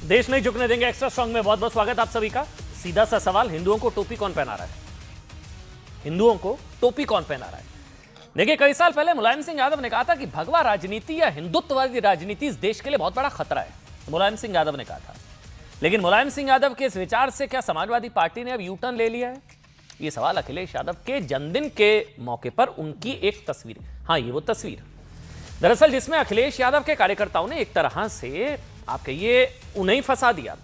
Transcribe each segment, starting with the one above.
देश नहीं झुकने देंगे एक्स्ट्रा स्ट्रांग में बहुत बहुत स्वागत आप सभी का। सीधा सा सवाल, हिंदुओं को टोपी कौन पहना रहा है? हिंदुओं को टोपी कौन पहना रहा है? देखिए, कई साल पहले मुलायम सिंह यादव ने कहा था कि भगवा राजनीति या हिंदुत्ववादी राजनीति इस देश के लिए बहुत बड़ा खतरा है। मुलायम सिंह यादव ने कहा था। लेकिन मुलायम सिंह यादव के इस विचार से क्या समाजवादी पार्टी ने अब यू टर्न ले लिया है? ये सवाल अखिलेश यादव के जन्मदिन के मौके पर उनकी एक तस्वीर, हाँ ये वो तस्वीर दरअसल जिसमें अखिलेश यादव के कार्यकर्ताओं ने एक तरह से आप कहिए उन्हें फंसा दिया।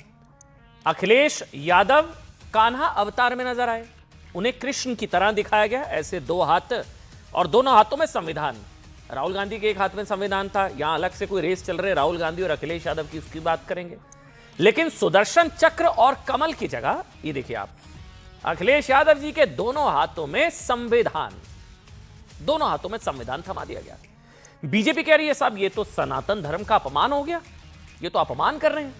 अखिलेश यादव कान्हा अवतार में नजर आए, उन्हें कृष्ण की तरह दिखाया गया, ऐसे दो हाथ और दोनों हाथों में संविधान। राहुल गांधी के एक हाथ में संविधान था, यहां अलग से कोई रेस चल रहे राहुल गांधी और अखिलेश यादव की, उसकी बात करेंगे। लेकिन सुदर्शन चक्र और कमल की जगह ये देखिए आप, अखिलेश यादव जी के दोनों हाथों में संविधान, दोनों हाथों में संविधान थमा दिया गया। बीजेपी कह रही है साहब ये तो सनातन धर्म का अपमान हो गया, ये तो अपमान कर रहे हैं।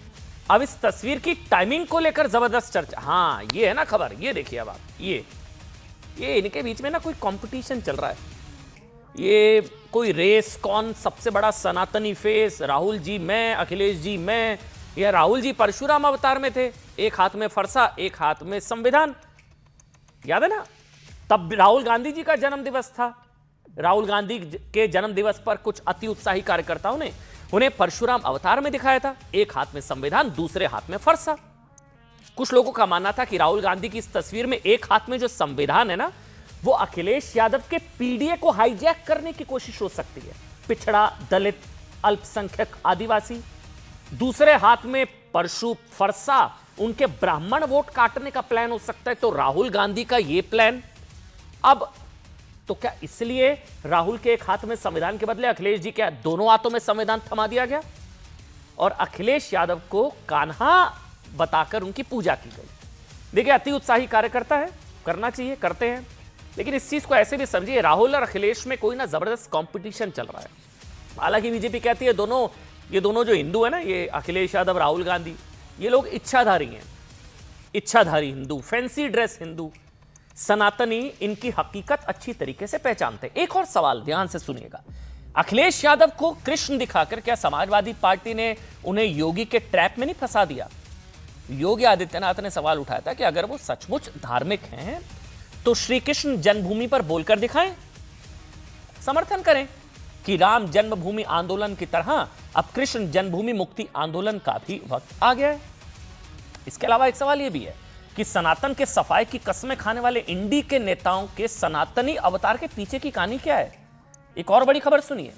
अब इस तस्वीर की टाइमिंग को लेकर जबरदस्त चर्चा, हाँ ये है ना खबर, ये देखिए अब आप, ये इनके बीच में ना कोई कंपटीशन चल रहा है, ये कोई रेस, कौन सबसे बड़ा सनातनी फेस, राहुल जी मैं, अखिलेश जी मैं। यह राहुल जी परशुराम अवतार में थे, एक हाथ में फरसा एक हाथ में संविधान, याद है ना? तब राहुल गांधी जी का जन्म दिवस था। राहुल गांधी के जन्म दिवस पर कुछ अति उत्साही कार्यकर्ताओं ने उन्हें परशुराम अवतार में दिखाया था, एक हाथ में संविधान दूसरे हाथ में फरसा। कुछ लोगों का मानना था कि राहुल गांधी की इस तस्वीर में एक हाथ में जो संविधान है ना, वो अखिलेश यादव के पीडीए को हाईजैक करने की कोशिश हो सकती है, पिछड़ा, दलित, अल्पसंख्यक, आदिवासी। दूसरे हाथ में परशु फरसा, उनके ब्राह्मण वोट काटने का प्लान हो सकता है। तो राहुल गांधी का यह प्लान अब तो क्या इसलिए राहुल के एक हाथ में संविधान के बदले अखिलेश जी के दोनों हाथों में संविधान थमा दिया गया और अखिलेश यादव को कान्हा बताकर उनकी पूजा की गई। देखिए, अति उत्साही कार्यकर्ता है, करना चाहिए, करते हैं, लेकिन इस चीज को ऐसे भी समझिए, राहुल और अखिलेश में कोई ना जबरदस्त कंपटीशन चल रहा है। हालांकि बीजेपी कहती है ये दोनों जो हिंदू है ना, ये अखिलेश यादव, राहुल गांधी, ये लोग इच्छाधारी हैं, इच्छाधारी हिंदू, फैंसी ड्रेस हिंदू, सनातनी इनकी हकीकत अच्छी तरीके से पहचानते। एक और सवाल ध्यान से सुनिएगा, अखिलेश यादव को कृष्ण दिखाकर क्या समाजवादी पार्टी ने उन्हें योगी के ट्रैप में नहीं फंसा दिया? योगी आदित्यनाथ ने सवाल उठाया था कि अगर वो सचमुच धार्मिक हैं तो श्री कृष्ण जन्मभूमि पर बोलकर दिखाएं, समर्थन करें कि राम जन्मभूमि आंदोलन की तरह अब कृष्ण जन्मभूमि मुक्ति आंदोलन का भी वक्त आ गया है। इसके अलावा एक सवाल यह भी है कि सनातन के सफाई की कस्में खाने वाले इंडी के नेताओं के सनातनी अवतार के पीछे की कहानी क्या है? एक और बड़ी खबर सुनिए,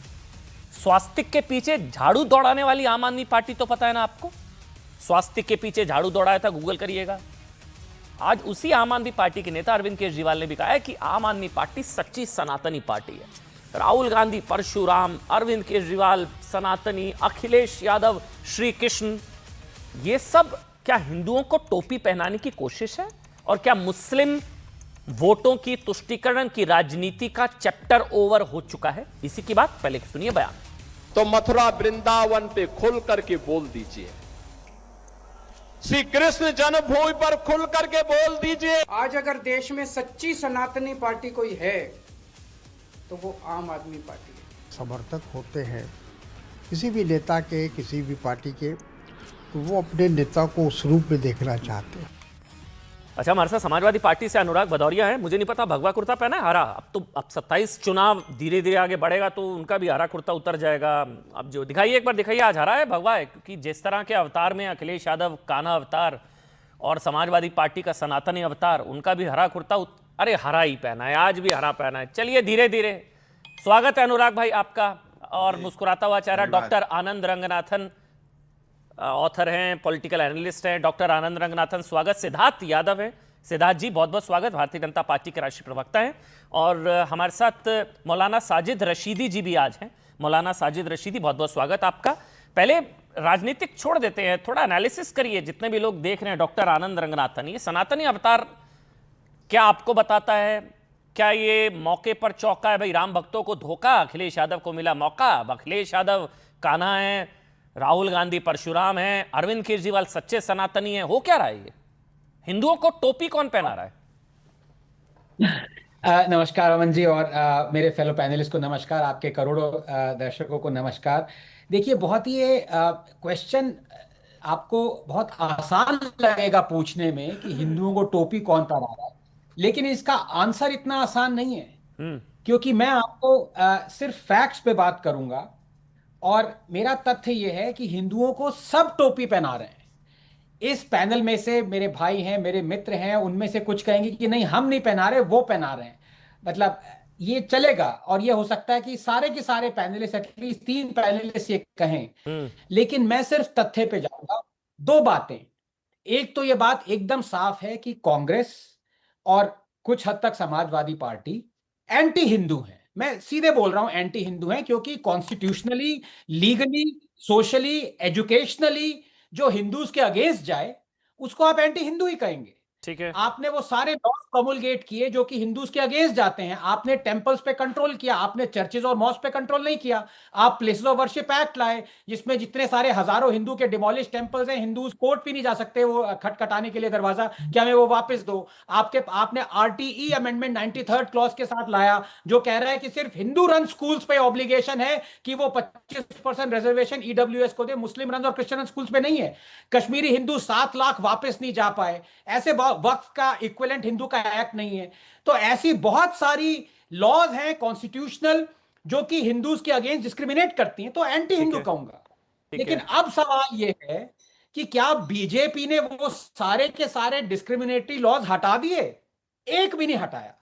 स्वास्तिक के पीछे झाड़ू दौड़ाने वाली आम आदमी पार्टी, तो पता है ना आपको, स्वास्तिक के पीछे झाड़ू दौड़ाया था, गूगल करिएगा। आज उसी आम आदमी पार्टी के नेता अरविंद केजरीवाल ने भी कहा है कि आम आदमी पार्टी सच्ची सनातनी पार्टी है। राहुल गांधी परशुराम, अरविंद केजरीवाल सनातनी, अखिलेश यादव श्री कृष्ण, ये सब क्या हिंदुओं को टोपी पहनाने की कोशिश है? और क्या मुस्लिम वोटों की तुष्टीकरण की राजनीति का चैप्टर ओवर हो चुका है? इसी की बात पहले सुनिए बयान। तो मथुरा वृंदावन पे खुल करके बोल दीजिए, श्री कृष्ण जन्मभूमि पर खुल करके बोल दीजिए। आज अगर देश में सच्ची सनातनी पार्टी कोई है तो वो आम आदमी पार्टी है। समर्थक होते हैं किसी भी नेता के, किसी भी पार्टी के, तो वो अपने नेता को उस रूप में देखना चाहते हैं। अच्छा, हमारे साथ समाजवादी पार्टी से अनुराग भदौरिया है। मुझे नहीं पता भगवा कुर्ता पहना है, हरा। अब 27 चुनाव धीरे धीरे आगे बढ़ेगा तो उनका भी हरा कुर्ता उतर जाएगा। अब जो दिखाइए, एक बार दिखाइए, आज हरा है भगवा है? क्योंकि जिस तरह के अवतार में अखिलेश यादव कान्हा अवतार और समाजवादी पार्टी का सनातनी अवतार, उनका भी हरा कुर्ता, अरे हरा ही पहना है, आज भी हरा पहना है। चलिए धीरे धीरे, स्वागत है अनुराग भाई आपका। और मुस्कुराता हुआ चेहरा डॉक्टर आनंद रंगनाथन, ऑथर हैं, पॉलिटिकल एनालिस्ट हैं, डॉक्टर आनंद रंगनाथन, स्वागत। सिद्धार्थ यादव है, सिद्धार्थ जी बहुत बहुत स्वागत, भारतीय जनता पार्टी के राष्ट्रीय प्रवक्ता हैं। और हमारे साथ मौलाना साजिद रशीदी जी भी आज हैं। मौलाना साजिद रशीदी, बहुत बहुत स्वागत आपका। पहले राजनीतिक छोड़ देते हैं, थोड़ा एनालिसिस करिए, जितने भी लोग देख रहे हैं। डॉक्टर आनंद रंगनाथन, ये सनातनी अवतार क्या आपको बताता है? क्या ये मौके पर चौका है? भाई राम भक्तों को धोखा, अखिलेश यादव को मिला मौका। अब अखिलेश यादव कान्हा है, राहुल गांधी परशुराम है, अरविंद केजरीवाल सच्चे सनातनी है, हो क्या रहा है? ये हिंदुओं को टोपी कौन पहना रहा है? नमस्कार अमन जी, और मेरे फेलो पैनलिस्ट को नमस्कार, आपके करोड़ों दर्शकों को नमस्कार। देखिए, बहुत ही ये क्वेश्चन आपको बहुत आसान लगेगा पूछने में कि हिंदुओं को टोपी कौन पहना रहा है, लेकिन इसका आंसर इतना आसान नहीं है। हम्म। क्योंकि मैं आपको सिर्फ फैक्ट्स पे बात करूंगा, और मेरा तथ्य यह है कि हिंदुओं को सब टोपी पहना रहे हैं। इस पैनल में से मेरे भाई हैं, मेरे मित्र हैं, उनमें से कुछ कहेंगे कि नहीं हम नहीं पहना रहे, वो पहना रहे हैं। मतलब ये चलेगा, और ये हो सकता है कि सारे के सारे पैनलिस्ट, एटलीस्ट 3 पैनलिस्ट ये कहें। लेकिन मैं सिर्फ तथ्य पे जाऊंगा। 2 बातें। एक तो ये बात एकदम साफ है कि कांग्रेस और कुछ हद तक समाजवादी पार्टी एंटी हिंदू है। मैं सीधे बोल रहा हूं, एंटी हिंदू है, क्योंकि कॉन्स्टिट्यूशनली, लीगली, सोशली, एजुकेशनली जो हिंदूज के अगेंस्ट जाए उसको आप एंटी हिंदू ही कहेंगे। ठीक है। आपने वो सारे लॉज प्रोमुलगेट किए जो कि हिंदूज के अगेंस्ट जाते हैं। आपने टेंपल्स पे कंट्रोल किया, आपने चर्चेज और मॉस्क पे कंट्रोल नहीं किया। आप प्लेसेस ऑफ वर्शिप एक्ट लाए जिसमें जितने सारे हजारों हिंदू के डिमोलिश टेंपल्स हैं, हिंदूज कोर्ट भी नहीं जा सकते वो खटखटाने के लिए दरवाजा कि हमें वो वापस दो। आपने आरटीई अमेंडमेंट 93rd क्लॉज के साथ लाया जो कह रहा है कि सिर्फ हिंदू रन स्कूल्स पे ऑब्लिगेशन है कि वो 25% रिजर्वेशन ईडब्ल्यूएस को दे, मुस्लिम रन और क्रिश्चियन स्कूल्स पे नहीं है। कश्मीरी हिंदू 7 लाख वापस नहीं जा पाए। ऐसे वक्फ का इक्विवेलेंट हिंदू का एक्ट नहीं है। तो ऐसी बहुत सारी लॉज हैं कॉन्स्टिट्यूशनल जो कि हिंदूज के अगेंस्ट डिस्क्रिमिनेट करती हैं, तो एंटी हिंदू कहूंगा। लेकिन अब सवाल यह है कि क्या बीजेपी ने वो सारे के सारे डिस्क्रिमिनेटरी लॉज हटा दिए? एक भी नहीं हटाया।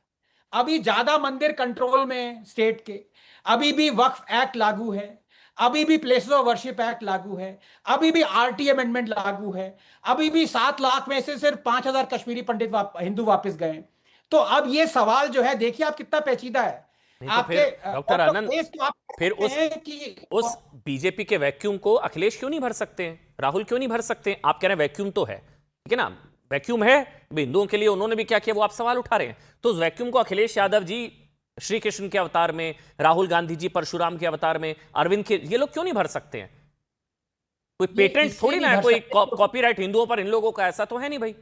अभी ज्यादा मंदिर कंट्रोल में स्टेट के, अभी भी वक्फ एक्ट लागू है, अभी भी प्लेसेस ऑफ वर्शिप एक्ट लागू है, अभी भी आरटी अमेंडमेंट लागू है, अभी भी 7 लाख में से सिर्फ 5,000 कश्मीरी पंडित हिंदू वापस गए। तो अब ये सवाल जो है, देखिए आप कितना पेचीदा है। नहीं तो फिर डॉक्टर आनंद, फिर उस बीजेपी के वैक्यूम को अखिलेश क्यों नहीं भर सकते हैं, राहुल क्यों नहीं भर सकते हैं? आप कह रहे हैं वैक्यूम तो है, ठीक है ना, वैक्यूम है हिंदुओं के लिए, उन्होंने भी क्या किया वो आप सवाल उठा रहे हैं। तो उस वैक्यूम को अखिलेश यादव जी श्री कृष्ण के अवतार में, राहुल गांधी जी परशुराम के अवतार में, अरविंद के, ये लोग क्यों नहीं भर सकते हैं? कोई पेटेंट थोड़ी ना है, कोई कॉपीराइट हिंदुओं पर इन लोगों का ऐसा तो है नहीं भाई।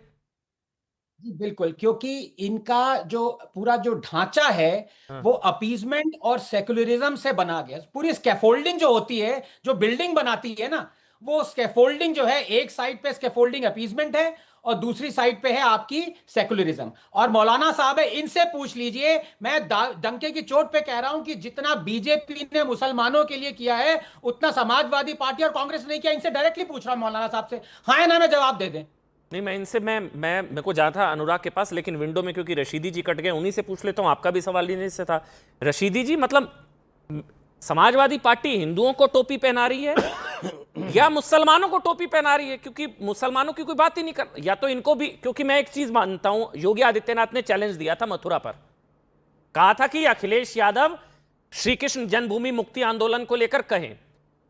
जी बिल्कुल, क्योंकि इनका जो पूरा जो ढांचा है वो अपीजमेंट और सेक्युलरिज्म से बना गया। पूरी स्कैफोल्डिंग जो होती है, जो बिल्डिंग बनाती है ना, वो स्कैफोल्डिंग जो है, एक साइड पे स्कैफोल्डिंग अपीजमेंट है और दूसरी साइड पे है आपकी सेक्युलरिज्म। और मौलाना साहब है, इनसे पूछ लीजिए। मैं डंके की चोट पे कह रहा हूं कि जितना बीजेपी ने मुसलमानों के लिए किया है उतना समाजवादी पार्टी और कांग्रेस ने किया। इनसे डायरेक्टली पूछ रहा हूं मौलाना साहब से, हाँ या ना में जवाब दे दें। नहीं, मैं इनसे मेरे को जाना था अनुराग के पास, लेकिन विंडो में क्योंकि रशीदी जी कट गए, उन्हीं से पूछ लेता हूं। आपका भी सवाल इन्हीं से था। रशीदी जी, मतलब समाजवादी पार्टी हिंदुओं को टोपी पहना रही है या मुसलमानों को टोपी पहना रही है? क्योंकि मुसलमानों की कोई बात ही नहीं कर, या तो इनको भी, क्योंकि मैं एक चीज मानता हूं, योगी आदित्यनाथ ने चैलेंज दिया था मथुरा पर, कहा था कि अखिलेश यादव श्री कृष्ण जन्मभूमि मुक्ति आंदोलन को लेकर कहें,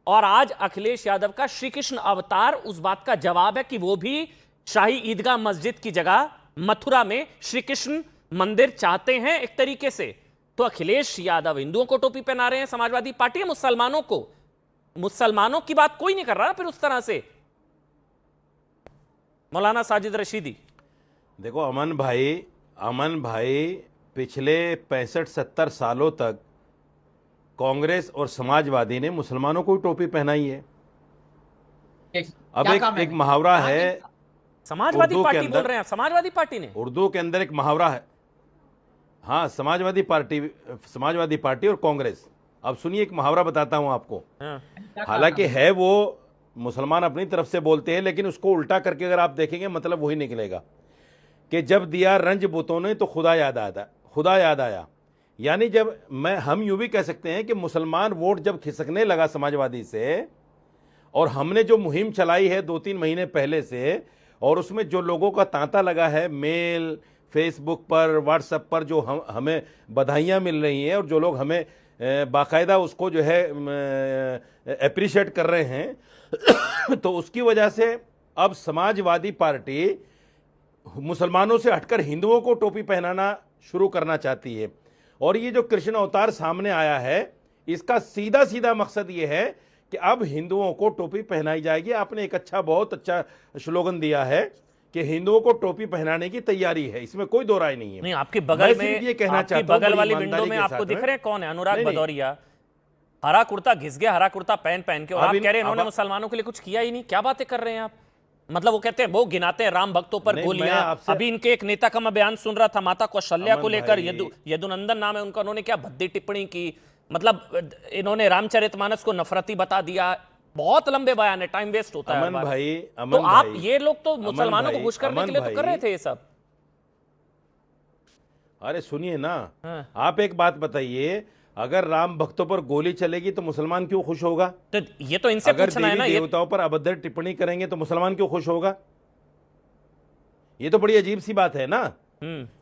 और आज अखिलेश यादव का श्री कृष्ण अवतार उस बात का जवाब है कि वो भी शाही ईदगाह मस्जिद की जगह मथुरा में श्री कृष्ण मंदिर चाहते हैं एक तरीके से। तो अखिलेश यादव हिंदुओं को टोपी पहना रहे हैं, समाजवादी पार्टी मुसलमानों को, मुसलमानों की बात कोई नहीं कर रहा फिर उस तरह से। मौलाना साजिद रशीदी, देखो अमन भाई पिछले 65-70 सालों तक कांग्रेस और समाजवादी ने मुसलमानों को टोपी पहनाई है। अब एक मुहावरा है, समाजवादी पार्टी बोल रहे हैं, समाजवादी पार्टी ने, उर्दू के अंदर एक मुहावरा है। हाँ, समाजवादी पार्टी और कांग्रेस। अब सुनिए, एक मुहावरा बताता हूं आपको। हालांकि है वो मुसलमान अपनी तरफ से बोलते हैं, लेकिन उसको उल्टा करके अगर आप देखेंगे मतलब वही निकलेगा कि जब दिया रंज बुतों ने तो खुदा याद आया। यानी जब हम यूं भी कह सकते हैं कि मुसलमान वोट जब खिसकने लगा समाजवादी से, और हमने जो मुहिम चलाई है 2-3 महीने पहले से, और उसमें जो लोगों का तांता लगा है मेल, फेसबुक पर, व्हाट्सएप पर, जो हमें बधाइयाँ मिल रही हैं और जो लोग हमें बाकायदा उसको जो है अप्रिशिएट कर रहे हैं तो उसकी वजह से अब समाजवादी पार्टी मुसलमानों से हटकर हिंदुओं को टोपी पहनाना शुरू करना चाहती है। और ये जो कृष्ण अवतार सामने आया है, इसका सीधा सीधा मकसद ये है कि अब हिंदुओं को टोपी पहनाई जाएगी। आपने एक बहुत अच्छा स्लोगन दिया है कि हिंदुओं को टोपी पहनाने की तैयारी है, इसमें कोई दो राय नहीं है। नहीं, आपके बगल में, ये कहना आपकी चाहता बगल वाली विंडो में आपको दिख रहे हैं कौन है? अनुराग भदौरिया, हरा कुर्ता घिस गया, हरा कुर्ता पहन के, और आप कह रहे हैं इन्होंने मुसलमानों के लिए कुछ किया ही नहीं। क्या बातें कर रहे हैं आप? मतलब वो कहते हैं, वो गिनाते हैं राम भक्तों पर नहीं, गोलियां। मैं आपसे- अभी इनके एक नेता का मैं बयान सुन रहा था, माता कौशल्या को अमन लेकर, भाई- यदुनंदन नाम है उनका, उन्होंने क्या भद्दी टिप्पणी की, मतलब इन्होंने रामचरितमानस को नफरती बता दिया। बहुत लंबे बयान है, टाइम वेस्ट होता है। अमन भाई, तो अमन आप भाई, ये लोग तो अमन मुसलमानों को भाई, खुश करने के अमन लिए तो कर रहे भाई, थे ये सब। अरे सुनिए ना, हाँ। आप एक बात बताइए, अगर राम भक्तों पर गोली चलेगी तो मुसलमान क्यों खुश होगा? तो ये तो इनसे अगर पूछना है ना, देवी ये देवताओं पर अभद्र टिप्पणी करेंगे तो मुसलमान क्यों खुश होगा? ये तो बड़ी अजीब सी बात है ना।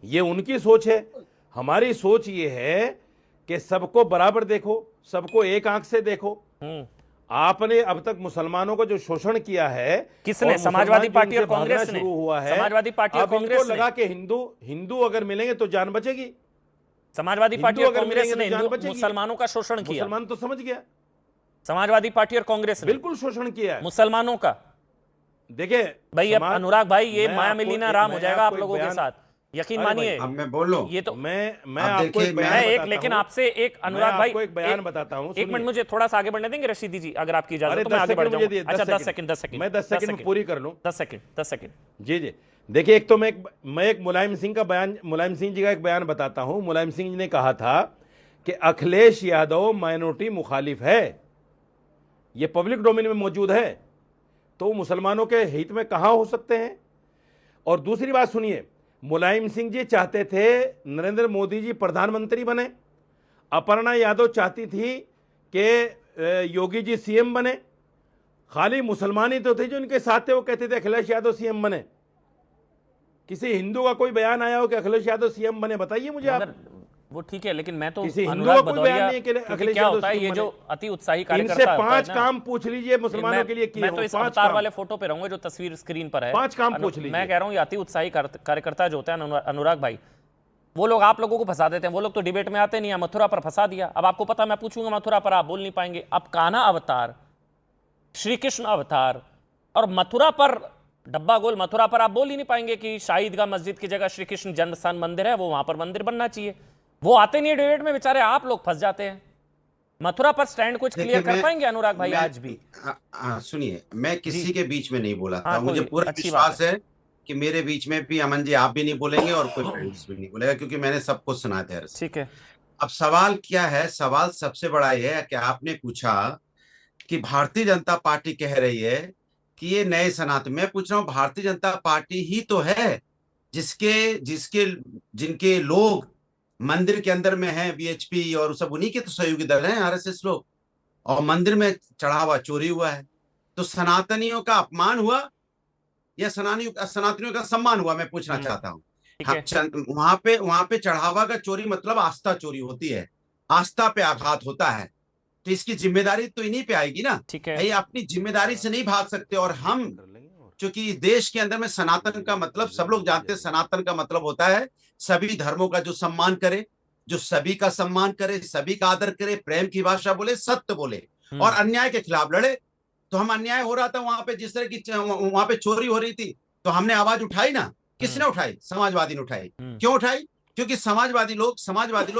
ये उनकी सोच है, हमारी सोच ये है कि सबको बराबर देखो, सबको एक आंख से देखो। आपने अब तक मुसलमानों को जो शोषण किया है, किसने? और समाजवादी मुसलमान पार्टी और जिनसे भागना कांग्रेस ने। शुरू हुआ है, समाजवादी पार्टी और अब इनको कांग्रेस ने। लगा कि हिंदू अगर मिलेंगे तो जान बचेगी। समाजवादी पार्टी हिंदू और अगर कांग्रेस मिलेंगे ने तो जान हिंदू बचेगी। मुसलमानों का शोषण किया। मुसलमान तो समझ गया, समाजवादी पार्टी और कांग्रेस ने बिल्कुल शोषण किया है। मुसलमानों का। देखिए भाई अब अनुराग भाई, ये मैं माया आपको मिलीना एक- राम मैं हो जाएगा आप आपको एक लोगों के बयान- साथ, यकीन अरे भाई, मानिए। अब मैं बोलूं? ये तो मैं अब आपको देखिए, एक बयान मैं एक, बताता लेकिन हूं। आपसे एक अनुराग मैं भाई, आपको एक बयान बताता हूं, एक सुनिए। मिनट मुझे थोड़ा सा आगे बढ़ने देंगे रशीदी जी, अगर आपकी इजाजत अरे तो मैं 10 आगे बढ़ सेकंड मुझे जाऊंगा। दिए, अच्छा 10 सेकंड मैं 10 सेकंड में पूरी कर लूं। 10 सेकंड। जी जी, देखिए, एक तो मैं एक मुलायम सिंह जी का एक बयान बताता हूं। मुलायम सिंह जी ने कहा था कि अखिलेश यादव माइनॉरिटी मुखालिफ है, ये पब्लिक डोमेन में मौजूद है, तो मुसलमानों के हित में कहां हो सकते हैं? और दूसरी बात सुनिए, मुलायम सिंह जी चाहते थे नरेंद्र मोदी जी प्रधानमंत्री बने, अपर्णा यादव चाहती थी कि योगी जी सीएम बने। खाली मुसलमान ही तो थे जो इनके साथ थे, वो कहते थे अखिलेश यादव सीएम बने। किसी हिंदू का कोई बयान आया हो कि अखिलेश यादव सीएम बने? बताइए मुझे आप। वो ठीक है, लेकिन मैं तो किसी हिंदू अनुराग का कोई भदौरिया, बयान नहीं कि क्योंकि अखिलेश क्या यादव होता है, ये सीएम जो बने। अति उत्साही इनसे कार्यकर्ता होता है 5 ना, काम पूछ लीजिए मुसलमानों के लिए किए मैं हो, तो इस 5 अवतार काम। वाले फोटो पे रहूंगा जो तस्वीर स्क्रीन पर है। 5 काम पूछ लीजिए। मैं कह रहा हूँ ये अति उत्साही कार्यकर्ता जो होता है अनुराग भाई, वो लोग आप लोगों को फंसा देते हैं। वो लोग तो डिबेट में आते नहीं है। मथुरा पर फंसा दिया, अब आपको पता, मैं पूछूंगा मथुरा पर, आप बोल नहीं पाएंगे। अब कान्हा अवतार, श्री कृष्ण अवतार, और मथुरा पर डब्बा गोल मथुरा पर आप बोल ही नहीं पाएंगे कि शाही ईदगाह मस्जिद की जगह श्री कृष्ण जन्मस्थान मंदिर है, वो वहां पर मंदिर बनना चाहिए। वो आते नहीं है डिबेट में, बेचारे आप लोग फंस जाते हैं। मथुरा पर स्टैंड कुछ क्लियर कर पाएंगे अनुराग भाई आज भी? हाँ सुनिए, मैं किसी के बीच में नहीं बोला था। हाँ, मुझे कोई पूरा अच्छी बात विश्वास है कि मेरे बीच में भी अमन जी आप भी नहीं बोलेंगे और कोई फ्रेंड्स भी नहीं बोलेगा, क्योंकि मैंने सबको सुना ध्यान से। ठीक है। अब सवाल क्या है? सवाल सबसे बड़ा यह है कि आपने पूछा कि भारतीय जनता पार्टी कह रही है कि ये नए सनातन। मैं पूछ रहा हूँ, भारतीय जनता पार्टी ही तो है जिनके लोग मंदिर के अंदर में है, बीएचपी और सब उन्हीं के तो सहयोगी दल हैं, आरएसएस लोग, और मंदिर में चढ़ावा चोरी हुआ है। तो सनातनियों का अपमान हुआ या सनातनियों का सम्मान हुआ? मैं पूछना चाहता हूँ। वहां पे चढ़ावा का चोरी मतलब आस्था चोरी होती है, आस्था पे आघात होता है, तो इसकी जिम्मेदारी तो इन्हीं पे आएगी ना। ठीक है। ये अपनी जिम्मेदारी से नहीं भाग सकते। और हम क्योंकि देश के अंदर में सनातन का मतलब सब लोग जानते हैं, सनातन का मतलब होता है सभी धर्मों का जो सम्मान करे, जो सभी का सम्मान करे, सभी का आदर करे, प्रेम की भाषा बोले, सत्य बोले और अन्याय के खिलाफ लड़े। तो हम अन्याय हो रहा था वहां पे, जिस तरह की वहां पे चोरी हो रही थी, तो हमने आवाज उठाई ना। किसने उठाई? समाजवादी ने उठाई। क्यों उठाई? क्योंकि समाजवादी लोग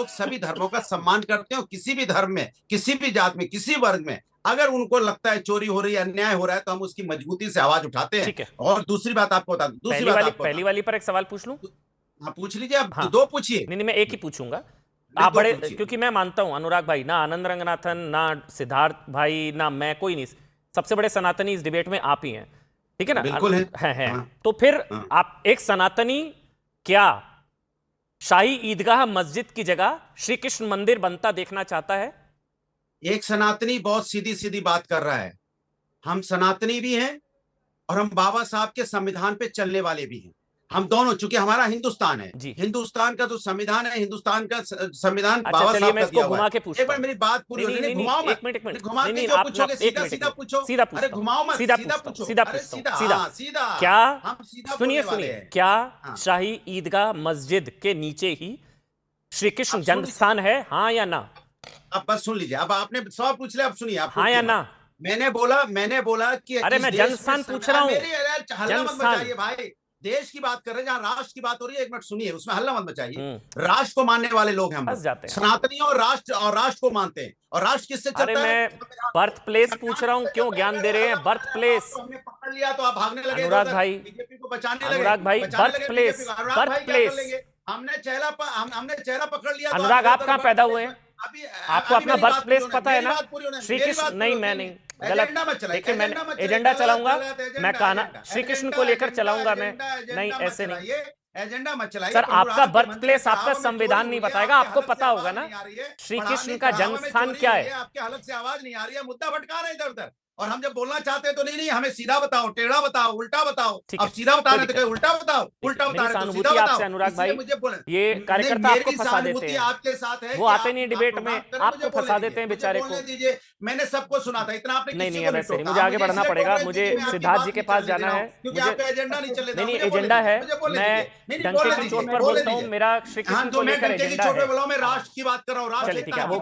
सभी धर्मों का सम्मान करते हैं। किसी भी धर्म में, किसी भी जात में, किसी वर्ग में अगर उनको लगता है चोरी हो रही है, अन्याय हो रहा है, तो हम उसकी मजबूती से आवाज उठाते हैं। और दूसरी बात आपको बता दूं, पहली वाली पर एक सवाल पूछ लूं? हाँ पूछ लीजिए। आप हाँ। दो पूछिए। नहीं, मैं एक ही पूछूंगा। आप बड़े, क्योंकि मैं मानता हूं अनुराग भाई, ना आनंद रंगनाथन, ना सिद्धार्थ भाई, ना मैं, कोई नहीं, सबसे बड़े सनातनी इस डिबेट में आप ही हैं, ठीक है ना? बिल्कुल है। हाँ। तो फिर आप एक सनातनी क्या शाही ईदगाह मस्जिद की जगह श्री कृष्ण मंदिर बनता देखना चाहता है? एक सनातनी बहुत सीधी सीधी बात कर रहा है। हम सनातनी भी हैं और हम बाबा साहब के संविधान पे चलने वाले भी हैं। हम दोनों, चूंकि हमारा हिंदुस्तान है, हिंदुस्तान का जो संविधान है, हिंदुस्तान का संविधान बाबा साहब का दिया हुआ है। एक बार मेरी बात पूरी हो जाए। घुमाओ मत, एक मिनट घुमा के जो पूछोगे सीधा पूछो। अरे घुमाओ मत, सीधा पूछो। सीधा क्या? सुनिए, क्या शाही ईदगाह मस्जिद के नीचे ही श्री कृष्ण जन्मस्थान है, हाँ या ना? अब बस सुन लीजिए। अब आपने सवाल पूछ लिया, अब सुनिए। हाँ या ना? मैंने बोला कि अरे मैं जन्मस्थान पूछ रहा हूँ। हल्ला मत मचाइए भाई। देश की बात कर रहे हैं, जहां राष्ट्र की बात हो रही है, एक मिनट सुनिए, उसमें हल्ला मत मचाइए। राष्ट्र को मानने वाले लोग हैं हम फंस लोग, जाते हैं। सनातनी और राष्ट्र को मानते हैं। और राष्ट्र किससे अरे चलता है? मैं बर्थ प्लेस पूछ रहा हूं, क्यों ज्ञान दे रहे हैं? बर्थ प्लेस हमने पकड़ लिया तो आप भागने लगे, अनुराग भाई, बीजेपी को बचाने लगे, अनुराग भाई, बर्थ प्लेस, बर्थ प्लेस। हमने चेहरा पकड़ लिया। अनुराग, आप कहां पैदा हुए हैं? अभी आपको अपना बर्थ प्लेस पता है ना? श्री कृष्ण, नहीं मैं नहीं, गलत। देखिए मैं एजेंडा चलाऊंगा, मैं कहना श्री कृष्ण को लेकर चलाऊंगा मैं, नहीं ऐसे नहीं। एजेंडा मत चलाइए सर आपका बर्थ प्लेस आपका संविधान नहीं बताएगा, आपको पता होगा ना श्री कृष्ण का जन्म स्थान क्या है। आपके हलक से आवाज नहीं आ रही है, मुद्दा भटका रहे इधर उधर। और हम जब बोलना चाहते हैं तो नहीं हमें सीधा बताओ, टेढ़ा बताओ, उल्टा बताओ। अब सीधा बता रहे थे, उल्टा बताओ, उल्टा बता रहे तो सीधा बताओ। अनुराग भाई, मुझे बोले ये कार्यकर्ता आपको फंसा देते हैं, आपके साथ है, वो आते नहीं डिबेट में, आपको फंसा देते हैं बेचारे को। दीजिए, मैंने सबको सुना था, इतना आपने नहीं नहीं, वैसे नहीं, मुझे आगे बढ़ना पड़ेगा, मुझे सिद्धार्थ जी के पास जाना है, क्योंकि आपका एजेंडा नहीं चले। नहीं एजेंडा है, मैं डंके की चोट पर बोलता हूँ, मेरा श्री कृष्ण को लेकर एजेंडा है। मैं राष्ट्र की बात कर रहा हूँ। चलिए ठीक है, हो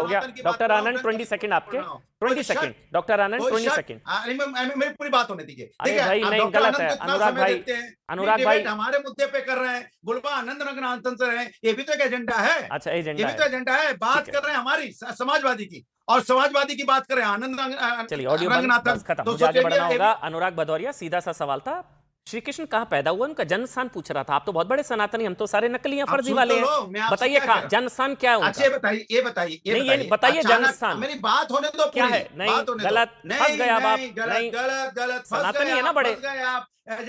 गया। डॉक्टर आनंद 20 सेकंड आपके, 20 सेकंड डॉक्टर आनंद, 20 सेकंड। मेरी पूरी बात होने दीजिए। अरे भाई नहीं, गलत है अनुराग भाई, हमारे मुद्दे पे कर रहे हैं, बुलबा आनंद रंगनाथन से रहे, ये भी तो एक एजेंडा है। अच्छा एजेंडा, ये भी तो एजेंडा है। बात कर रहे हैं हमारी समाजवादी की, और समाजवादी की बात कर रहे हैं आनंद। चलिए ऑडियो बंद, खत्म, मुझे आगे बढ़ना होगा। अनुराग भदौरिया, सीधा सा सवाल था, श्री कृष्ण कहाँ पैदा हुआ, उनका जन्म स्थान पूछ रहा था। आप तो बहुत बड़े सनातनी, हम तो सारे नकली फर्जी वाले हैं। बताइए कहाँ जन्म स्थान क्या है उनका? अच्छा बताइए, ये बताइए जन्म स्थान। मेरी बात होने दो, क्या है? नहीं गलत, फंस गए अब आप। नहीं गलत सनातनी है ना बड़े,